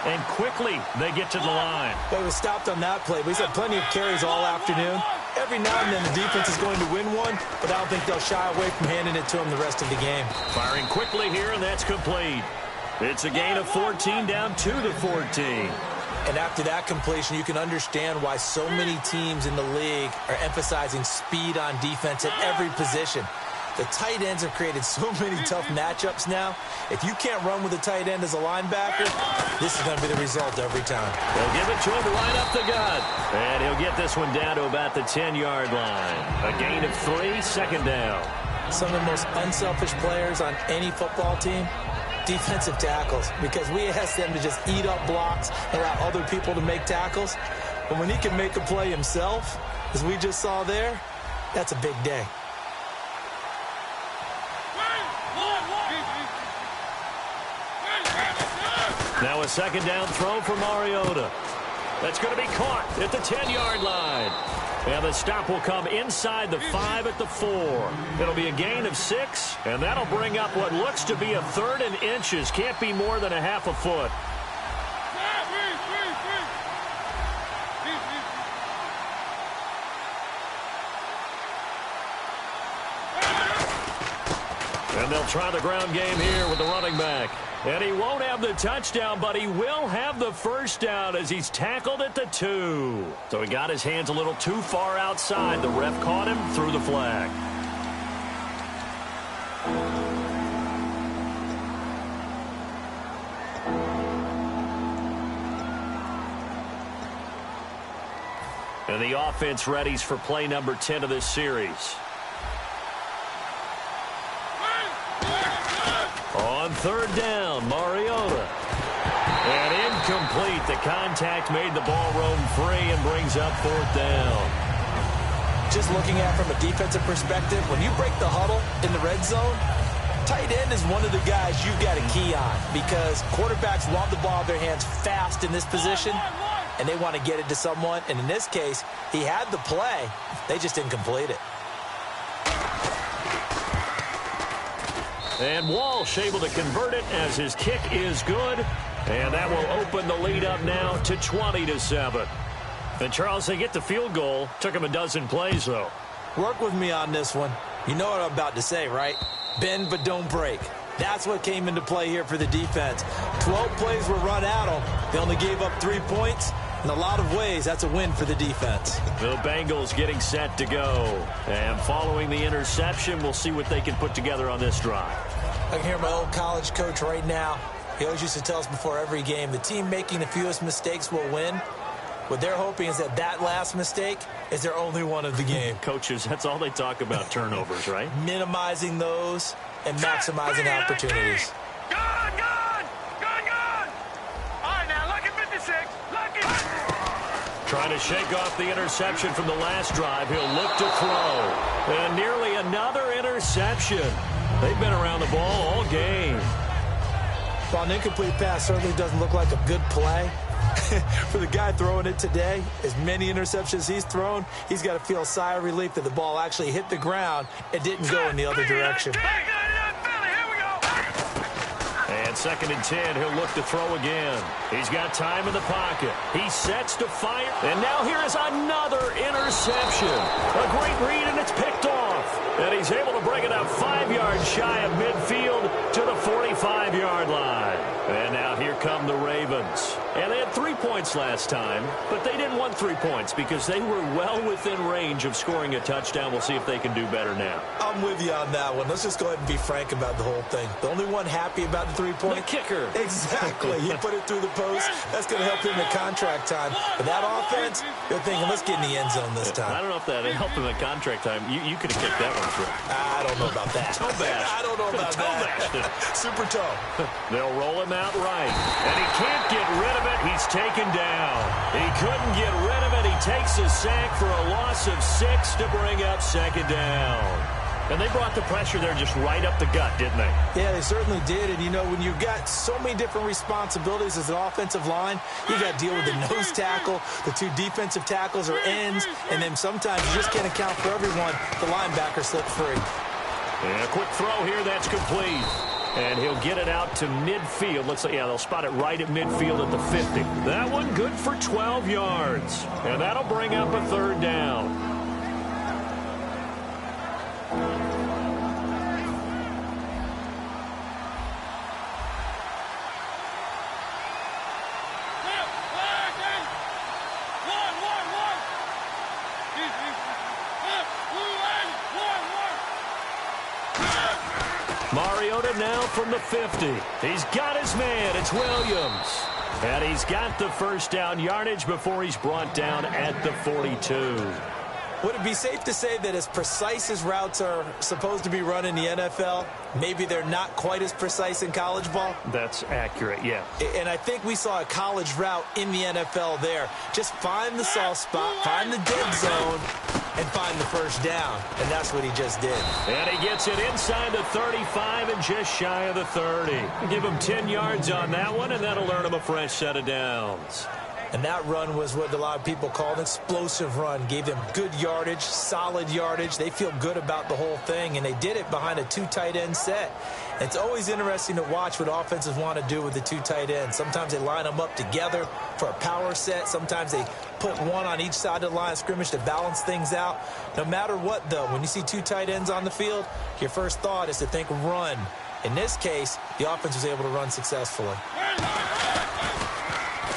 And quickly, they get to the line. But he was stopped on that play. But he's had plenty of carries all afternoon. Every now and then the defense is going to win one, but I don't think they'll shy away from handing it to him the rest of the game. Firing quickly here, and that's complete. It's a gain of 14 down to the 14. And after that completion, you can understand why so many teams in the league are emphasizing speed on defense at every position. The tight ends have created so many tough matchups now. If you can't run with a tight end as a linebacker, this is going to be the result every time. They'll give it to him right up the gut. And he'll get this one down to about the 10-yard line. A gain of 3, 2nd down. Some of the most unselfish players on any football team, defensive tackles, because we ask them to just eat up blocks and allow other people to make tackles. But when he can make a play himself, as we just saw there, that's a big day. Now a 2nd down throw for Mariota. That's going to be caught at the 10-yard line. And the stop will come inside the 5 at the 4. It'll be a gain of 6, and that'll bring up what looks to be a 3rd and inches. Can't be more than a half a foot. And they'll try the ground game here with the running back. And he won't have the touchdown, but he will have the first down as he's tackled at the 2. So he got his hands a little too far outside. The ref caught him, threw the flag. And the offense readies for play number 10 of this series. On 3rd down, Mariota. And incomplete. The contact made the ball roam free and brings up 4th down. Just looking at it from a defensive perspective, when you break the huddle in the red zone, Tight end is one of the guys you've got to key on because quarterbacks want the ball in their hands fast in this position, and they want to get it to someone. And in this case, he had the play. They just didn't complete it. And Walsh able to convert it as his kick is good. And that will open the lead up now to 20-7. And, Charles, they get the field goal. Took him a dozen plays, though. Work with me on this one. You know what I'm about to say, right? Bend but don't break. That's what came into play here for the defense. 12 plays were run at them. They only gave up 3 points. In a lot of ways, that's a win for the defense. The Bengals getting set to go. And following the interception, we'll see what they can put together on this drive. I can hear my old college coach right now. He always used to tell us before every game, the team making the fewest mistakes will win. What they're hoping is that last mistake is their only one of the game. Coaches, that's all they talk about, turnovers, right? Minimizing those and maximizing opportunities. Gone! All right, now, lucky 56. Lucky. Trying to shake off the interception from the last drive. He'll look to throw. And nearly another interception. They've been around the ball all game. Well, an incomplete pass certainly doesn't look like a good play. For the guy throwing it today, as many interceptions he's thrown, he's got to feel a sigh of relief that the ball actually hit the ground and didn't go in the other direction. And 2nd and 10, he'll look to throw again. He's got time in the pocket. He sets to fire. And now here is another interception. A great read, and it's picked off. And he's able to bring it up 5 yards shy of midfield to the 45-yard line. And now here come the Ravens. And they had 3 points last time, but they didn't want 3 points because they were well within range of scoring a touchdown. We'll see if they can do better now. I'm with you on that one. Let's just go ahead and be frank about the whole thing. The only one happy about the 3-point? The kicker. Exactly. He put it through the post. That's going to help him in contract time. But that offense, you're thinking, let's get in the end zone this time. I don't know if that helped him at contract time. You could have kicked that one through. I don't know about that. Toe bash. I don't know about that. Super toe. They'll roll him out right. And he can't get rid of it. He's taken down. He couldn't get rid of it. He takes a sack for a loss of 6 to bring up 2nd down. And they brought the pressure there just right up the gut, didn't they? Yeah, they certainly did. And, you know, when you've got so many different responsibilities as an offensive line, you got to deal with the nose tackle, the 2 defensive tackles or ends, and then sometimes you just can't account for everyone. The linebacker slipped free. And a quick throw here. That's complete. And he'll get it out to midfield. Looks like, yeah, they'll spot it right at midfield at the 50. That one good for 12 yards. And that'll bring up a 3rd down. Mariota now from the 50. He's got his man. It's Williams. And he's got the 1st down yardage before he's brought down at the 42. Would it be safe to say that as precise as routes are supposed to be run in the NFL, maybe they're not quite as precise in college ball? That's accurate, yeah. And I think we saw a college route in the NFL there. Just find the soft spot, find the dead zone, and find the 1st down. And that's what he just did. And he gets it inside the 35 and just shy of the 30. Give him 10 yards on that one, and that'll earn him a fresh set of downs. And that run was what a lot of people call an explosive run. Gave them good yardage, solid yardage. They feel good about the whole thing, and they did it behind a 2 tight end set. It's always interesting to watch what offenses want to do with the 2 tight ends. Sometimes they line them up together for a power set. Sometimes they put one on each side of the line of scrimmage to balance things out. No matter what, though, when you see 2 tight ends on the field, your first thought is to think run. In this case, the offense was able to run successfully.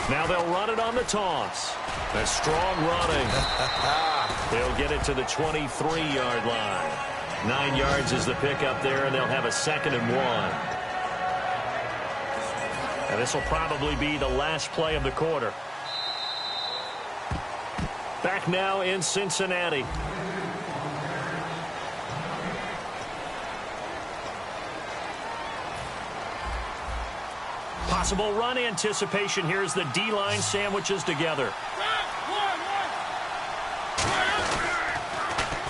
Now they'll run it on the toss. A strong running. They'll get it to the 23-yard line. 9 yards is the pickup there, and they'll have a 2nd and 1. And this will probably be the last play of the quarter. Back now in Cincinnati. Possible run anticipation. Here's the D-line sandwiches together.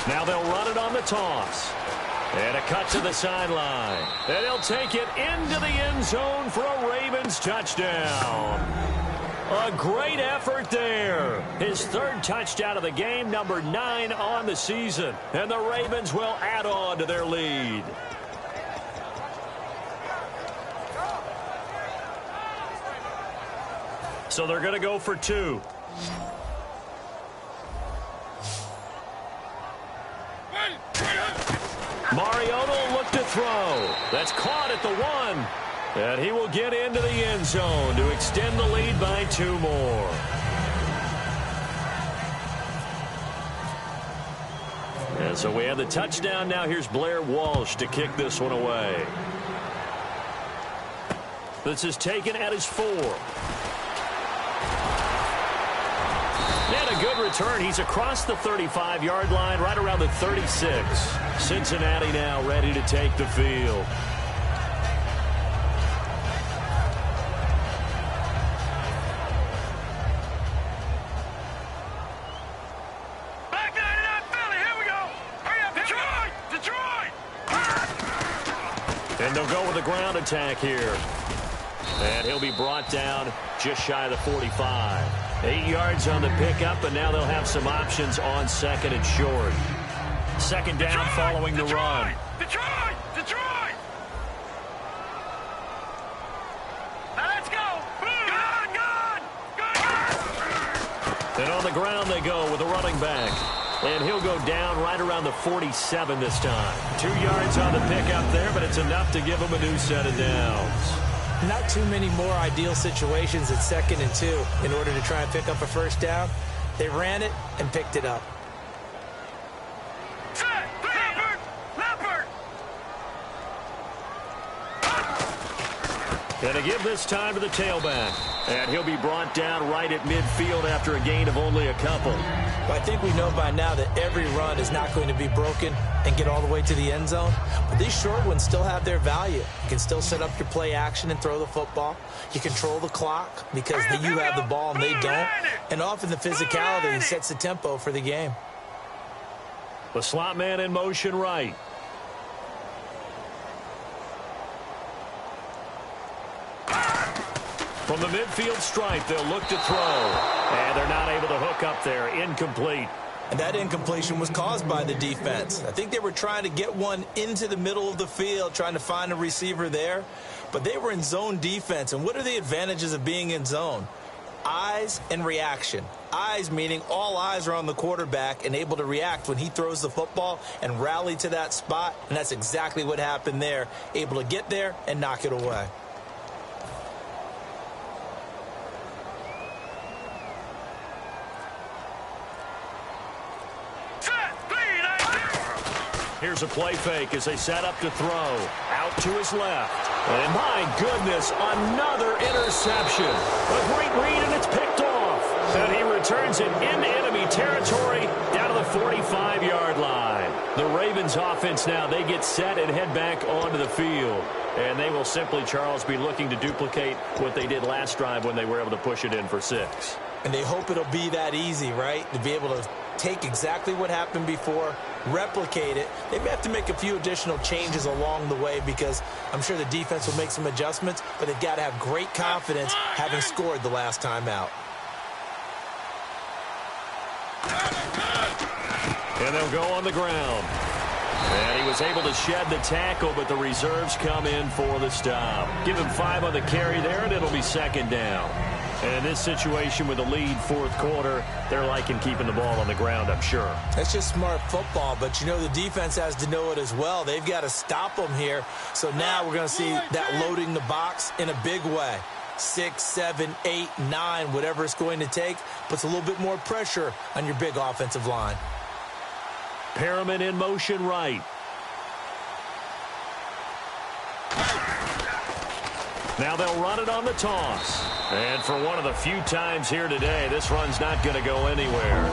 Now they'll run it on the toss. And a cut to the sideline. And he'll take it into the end zone for a Ravens touchdown. A great effort there. His third touchdown of the game, number 9 on the season. And the Ravens will add on to their lead. So they're going to go for 2. Mariota will look to throw. That's caught at the 1. And he will get into the end zone to extend the lead by 2 more. And so we have the touchdown. Now here's Blair Walsh to kick this one away. This is taken at his 4. And a good return. He's across the 35-yard line, right around the 36. Cincinnati now ready to take the field. Back 99 Philly, here we go. Hurry up, Detroit! Detroit! And they'll go with the ground attack here. And he'll be brought down just shy of the 45. 8 yards on the pickup, and now they'll have some options on 2nd and short. 2nd down Detroit! following the Detroit! run. Detroit! Detroit! Now let's go! Good! And on the ground they go with a running back. And he'll go down right around the 47 this time. 2 yards on the pickup there, but it's enough to give him a new set of downs. Not too many more ideal situations at 2nd and 2 in order to try and pick up a first down. They ran it and picked it up. Set! Leopard! Leopard! And to give this time to the tailback. And he'll be brought down right at midfield after a gain of only a couple. But I think we know by now that every run is not going to be broken and get all the way to the end zone. But these short ones still have their value. You can still set up your play action and throw the football. You control the clock because you have the ball and they don't. And often the physicality sets the tempo for the game. The slot man in motion right. From the midfield stripe, they'll look to throw. And they're not able to hook up there. Incomplete. And that incompletion was caused by the defense. I think they were trying to get one into the middle of the field, trying to find a receiver there. But they were in zone defense. And what are the advantages of being in zone? Eyes and reaction. Eyes meaning all eyes are on the quarterback and able to react when he throws the football and rally to that spot. And that's exactly what happened there. Able to get there and knock it away. Here's a play fake as they set up to throw. Out to his left. And my goodness, another interception. A great read, and it's picked off. And he returns it into enemy territory down to the 45-yard line. The Ravens offense now, they get set and head back onto the field. And they will simply, Charles, be looking to duplicate what they did last drive when they were able to push it in for 6. And they hope it'll be that easy, right? To be able to take exactly what happened before, replicate it. They may have to make a few additional changes along the way because I'm sure the defense will make some adjustments, but they've got to have great confidence having scored the last time out. And they'll go on the ground. And he was able to shed the tackle, but the reserves come in for the stop. Give him 5 on the carry there, and it'll be 2nd down. And in this situation with the lead 4th quarter, they're liking keeping the ball on the ground, I'm sure. That's just smart football, but you know the defense has to know it as well. They've got to stop them here. So now we're going to see that loading the box in a big way. 6, 7, 8, 9, whatever it's going to take, puts a little bit more pressure on your big offensive line. Perriman in motion right. Now they'll run it on the toss. And for one of the few times here today, this run's not going to go anywhere.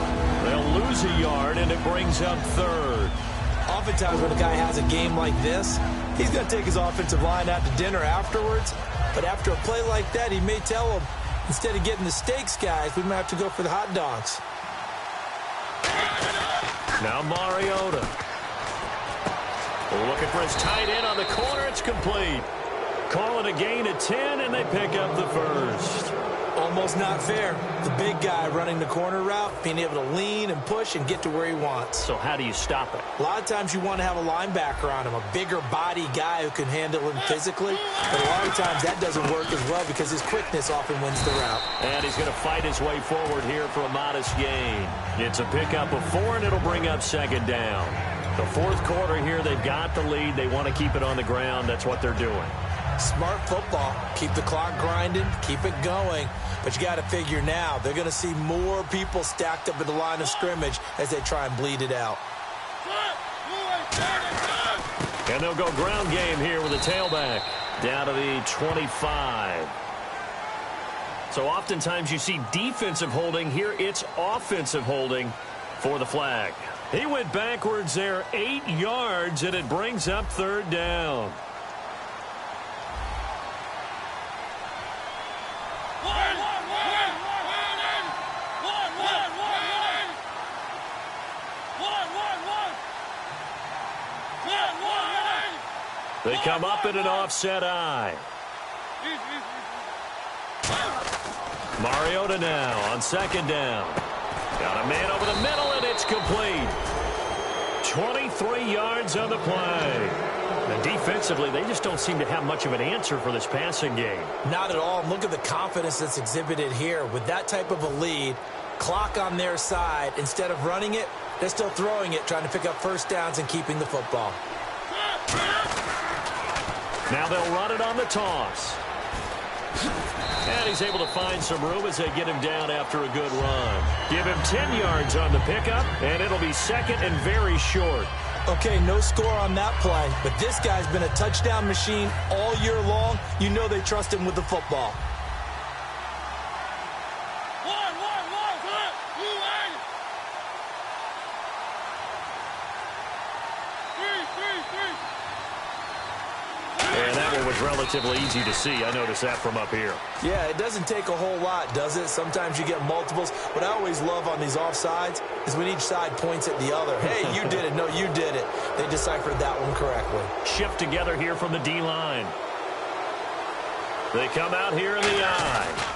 They'll lose a yard, and it brings up 3rd. Oftentimes when a guy has a game like this, he's going to take his offensive line out to dinner afterwards. But after a play like that, he may tell them, instead of getting the steaks, guys, we might have to go for the hot dogs. Now Mariota. Looking for his tight end on the corner. It's complete. Call it a gain of 10, and they pick up the first. Almost not fair. The big guy running the corner route, being able to lean and push and get to where he wants. So how do you stop it? A lot of times you want to have a linebacker on him, a bigger body guy who can handle him physically. But a lot of times that doesn't work as well because his quickness often wins the route. And he's going to fight his way forward here for a modest gain. It's a pickup of 4, and it'll bring up second down. The fourth quarter here, they've got the lead. They want to keep it on the ground. That's what they're doing. Smart football. Keep the clock grinding. Keep it going. But you got to figure now, they're going to see more people stacked up at the line of scrimmage as they try and bleed it out. And they'll go ground game here with a tailback down to the 25. So oftentimes you see defensive holding. Here it's offensive holding for the flag. He went backwards there 8 yards, and it brings up third down. They come up in an offset eye. Mariota now on second down. Got a man over the middle, and it's complete. 23 yards on the play. And defensively, they just don't seem to have much of an answer for this passing game. Not at all. Look at the confidence that's exhibited here. With that type of a lead, clock on their side, instead of running it, they're still throwing it, trying to pick up first downs and keeping the football. Now they'll run it on the toss. And he's able to find some room as they get him down after a good run. Give him 10 yards on the pickup, and it'll be second and very short. Okay, no score on that play, but this guy's been a touchdown machine all year long. You know they trust him with the football. And that one was relatively easy to see. I noticed that from up here. Yeah, it doesn't take a whole lot, does it? Sometimes you get multiples. What I always love on these offsides is when each side points at the other. Hey, you did it. No, you did it. They deciphered that one correctly. Shift together here from the D-line. They come out here in the eye.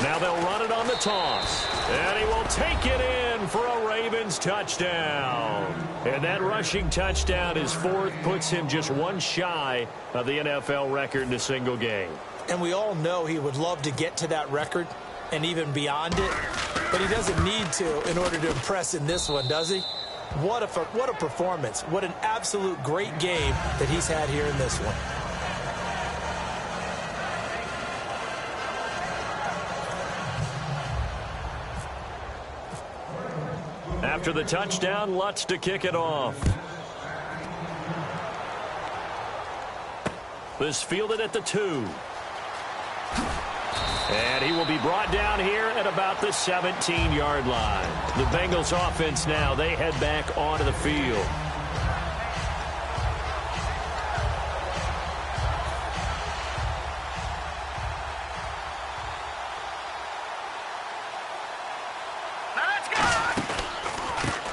Now they'll run it on the toss. And he will take it in for a Ravens touchdown. And that rushing touchdown, his fourth, puts him just one shy of the NFL record in a single game. And we all know he would love to get to that record and even beyond it. But he doesn't need to in order to impress in this one, does he? What a performance. What an absolute great game that he's had here in this one. After the touchdown, Lutz to kick it off. This fielded at the 2. And he will be brought down here at about the 17-yard line. The Bengals offense now, they head back onto the field.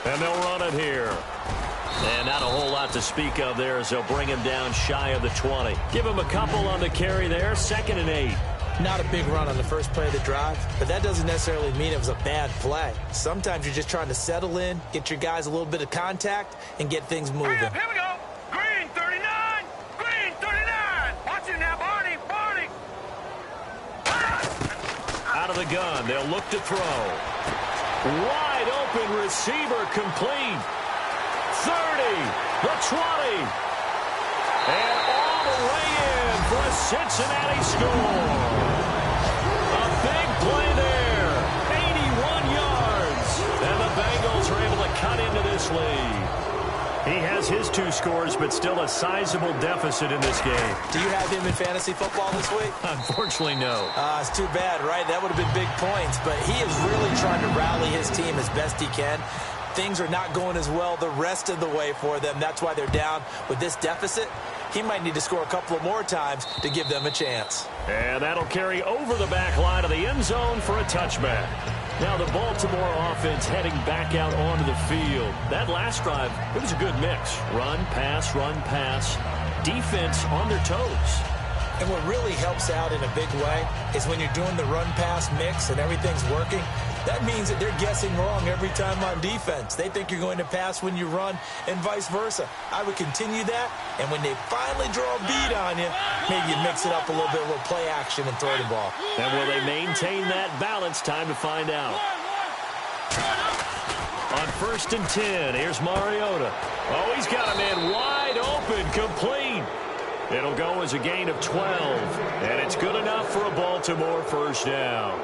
And they'll run it here. And not a whole lot to speak of there as they'll bring him down shy of the 20. Give him a couple on the carry there, 2nd and 8. Not a big run on the first play of the drive, but that doesn't necessarily mean it was a bad play. Sometimes you're just trying to settle in, get your guys a little bit of contact, and get things moving. Here we go. Green 39. Green 39. Watch it now, Barney. Barney. Out of the gun, they'll look to throw. Wide open receiver complete. 30, the 20. And all the way in for a Cincinnati score. A big play there. 81 yards. And the Bengals are able to cut into this lead. He has his 2 scores, but still a sizable deficit in this game. Do you have him in fantasy football this week? Unfortunately, no. It's too bad, right? That would have been big points, but he is really trying to rally his team as best he can. Things are not going as well the rest of the way for them. That's why they're down with this deficit. He might need to score a couple of more times to give them a chance. And that'll carry over the back line of the end zone for a touchback. Now the Baltimore offense heading back out onto the field. That last drive, it was a good mix. Run, pass, defense on their toes. And what really helps out in a big way is when you're doing the run-pass mix and everything's working, that means that they're guessing wrong every time on defense. They think you're going to pass when you run and vice versa. I would continue that, and when they finally draw a beat on you, maybe you mix it up a little bit with play action and throw the ball. And will they maintain that balance? Time to find out. On 1st and 10, here's Mariota. Oh, he's got a man wide open, complete. It'll go as a gain of 12, and it's good enough for a Baltimore first down.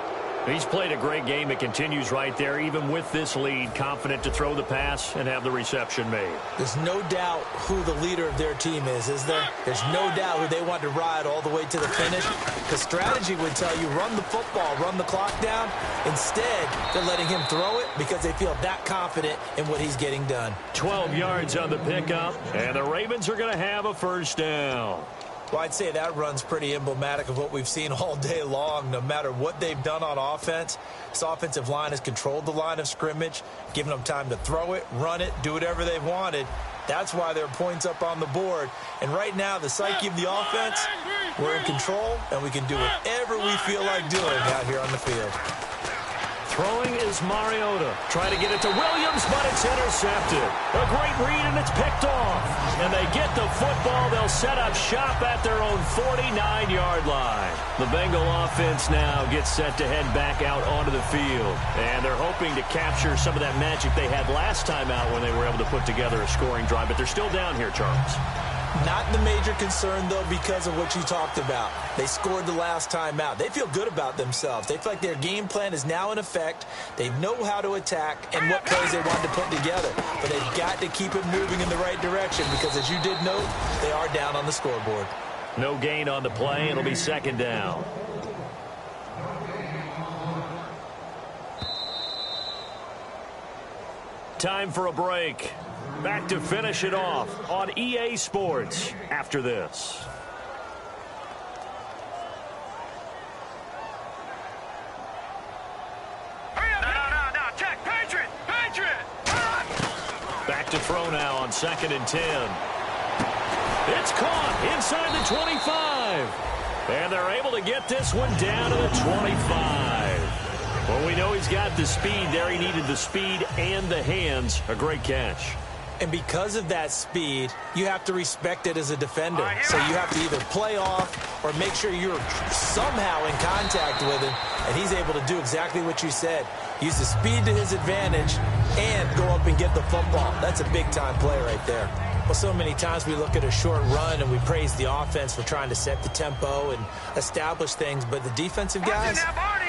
He's played a great game. It continues right there, even with this lead, confident to throw the pass and have the reception made. There's no doubt who the leader of their team is there? There's no doubt who they want to ride all the way to the finish. The strategy would tell you run the football, run the clock down. Instead, they're letting him throw it because they feel that confident in what he's getting done. 12 yards on the pickup, and the Ravens are going to have a first down. Well, I'd say that run's pretty emblematic of what we've seen all day long. No matter what they've done on offense, this offensive line has controlled the line of scrimmage, given them time to throw it, run it, do whatever they've wanted. That's why there are points up on the board. And right now, the psyche of the offense, we're in control, and we can do whatever we feel like doing out here on the field. Throwing is Mariota. Trying to get it to Williams, but it's intercepted. A great read, and it's picked off. And they get the football. They'll set up shop at their own 49-yard line. The Bengal offense now gets set to head back out onto the field. And they're hoping to capture some of that magic they had last time out when they were able to put together a scoring drive. But they're still down here, Charles. Not the major concern, though, because of what you talked about. They scored the last time out. They feel good about themselves. They feel like their game plan is now in effect. They know how to attack and what plays they want to put together. But they've got to keep it moving in the right direction because, as you did note, they are down on the scoreboard. No gain on the play. It'll be second down. Time for a break. Back to finish it off on EA Sports after this. No, check, Patriot! Back to throw now on 2nd and 10. It's caught inside the 25. And they're able to get this one down to the 25. Well, we know he's got the speed there. He needed the speed and the hands. A great catch. And because of that speed, you have to respect it as a defender. So you have to either play off or make sure you're somehow in contact with him. And he's able to do exactly what you said. Use the speed to his advantage and go up and get the football. That's a big-time play right there. Well, so many times we look at a short run and we praise the offense for trying to set the tempo and establish things. But the defensive guys,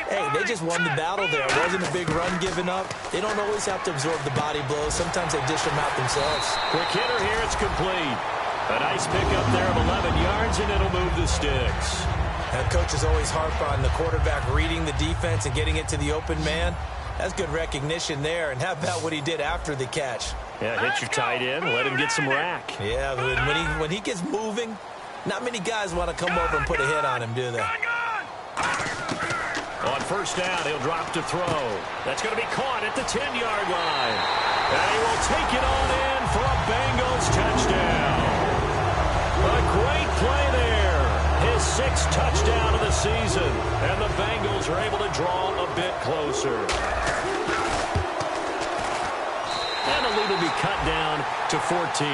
hey, they just won the battle there. It wasn't a big run given up. They don't always have to absorb the body blows. Sometimes they dish them out themselves. Quick hitter here. It's complete. A nice pickup there of 11 yards, and it'll move the sticks. And coaches always harp on the quarterback reading the defense and getting it to the open man. That's good recognition there. And how about what he did after the catch? Yeah, hit your tight end, let him get some rack. Yeah, when he gets moving, not many guys want to come over and put a hit on him, do they? On first down, he'll drop to throw. That's going to be caught at the 10-yard line. And he will take it on in for a Bengals touchdown. A great play there. His 6th touchdown of the season. And the Bengals are able to draw a bit closer. And the lead will be cut down to 14.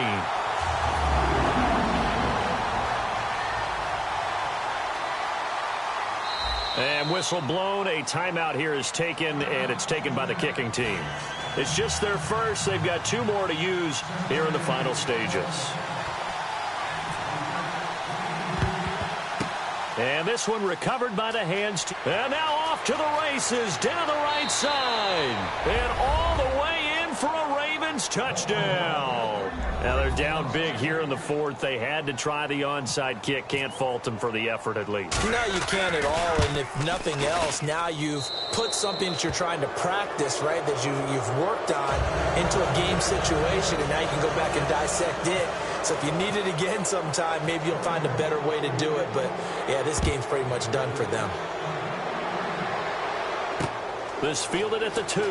And whistle blown. A timeout here is taken, and it's taken by the kicking team. It's just their first. They've got 2 more to use here in the final stages. And this one recovered by the hands. And now off to the races down the right side. And all the way in for a Ravens touchdown. Now they're down big here in the 4th. They had to try the onside kick. Can't fault them for the effort at least. No, you can't at all. And if nothing else, now you've put something that you're trying to practice, right, that you've worked on into a game situation. And now you can go back and dissect it. So if you need it again sometime, maybe you'll find a better way to do it. But, yeah, this game's pretty much done for them. This fielded at the 2.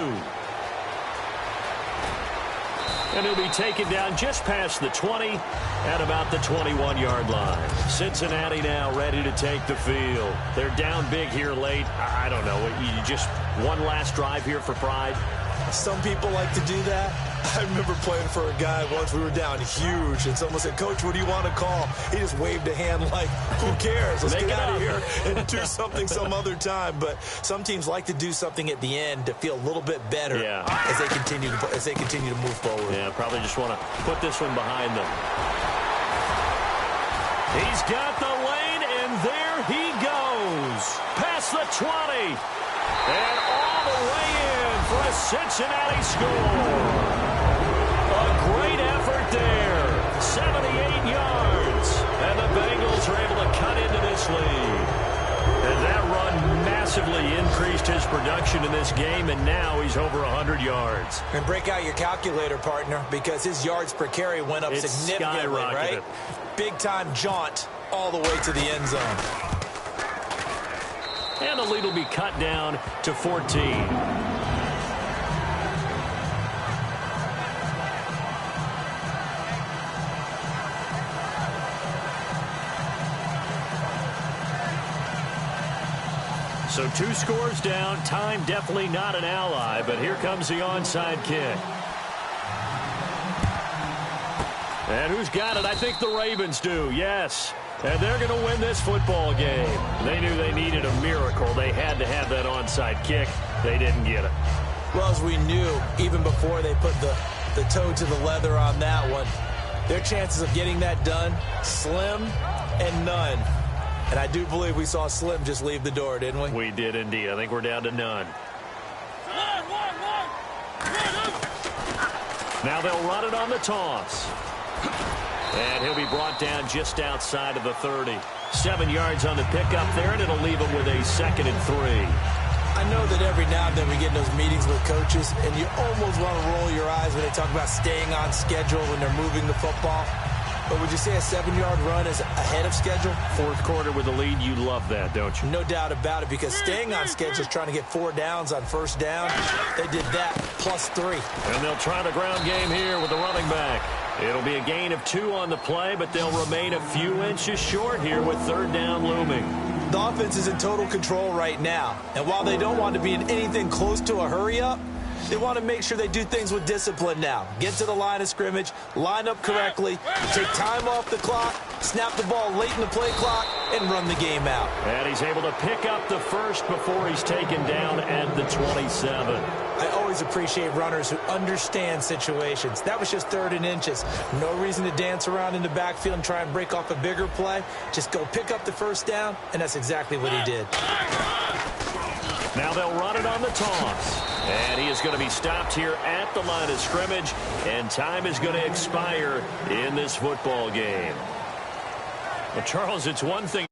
And he'll be taken down just past the 20 at about the 21-yard line. Cincinnati now ready to take the field. They're down big here late. I don't know. You just one last drive here for pride? Some people like to do that. I remember playing for a guy once. We were down huge, and someone said, "Coach, what do you want to call?" He just waved a hand like, who cares? Let's get out of here and do something some other time. But some teams like to do something at the end to feel a little bit better as they continue to move forward. Yeah, probably just want to put this one behind them. He's got the lane, and there he goes. Past the 20. And all the way in for a Cincinnati score. A great effort there. 78 yards. And the Bengals are able to cut into this lead. And that run massively increased his production in this game, and now he's over 100 yards. And break out your calculator, partner, because his yards per carry went up significantly, right? Big-time jaunt all the way to the end zone. And the lead will be cut down to 14. So 2 scores down. Time definitely not an ally, but here comes the onside kick. And who's got it? I think the Ravens do, yes. And they're going to win this football game. They knew they needed a miracle. They had to have that onside kick. They didn't get it. Well, as we knew, even before they put the toe to the leather on that one, their chances of getting that done, slim and none. And I do believe we saw Slim just leave the door, didn't we? We did indeed. I think we're down to none. Now they'll run it on the toss. And he'll be brought down just outside of the 30. 7 yards on the pickup there, and it'll leave him with a 2nd and 3. I know that every now and then we get in those meetings with coaches, and you almost want to roll your eyes when they talk about staying on schedule when they're moving the football. But would you say a 7-yard run is ahead of schedule? 4th quarter with the lead, you love that, don't you? No doubt about it, because staying on schedule is trying to get 4 downs on first down. They did that, plus 3. And they'll try the ground game here with the running back. It'll be a gain of 2 on the play, but they'll remain a few inches short here with 3rd down looming. The offense is in total control right now. And while they don't want to be in anything close to a hurry-up, they want to make sure they do things with discipline now. Get to the line of scrimmage, line up correctly, take time off the clock, snap the ball late in the play clock, and run the game out. And he's able to pick up the first before he's taken down at the 27. I always appreciate runners who understand situations. That was just 3rd and inches. No reason to dance around in the backfield and try and break off a bigger play. Just go pick up the first down, and that's exactly what he did. Now they'll run it on the toss. And he is going to be stopped here at the line of scrimmage, and time is going to expire in this football game. Well, Charles, it's one thing.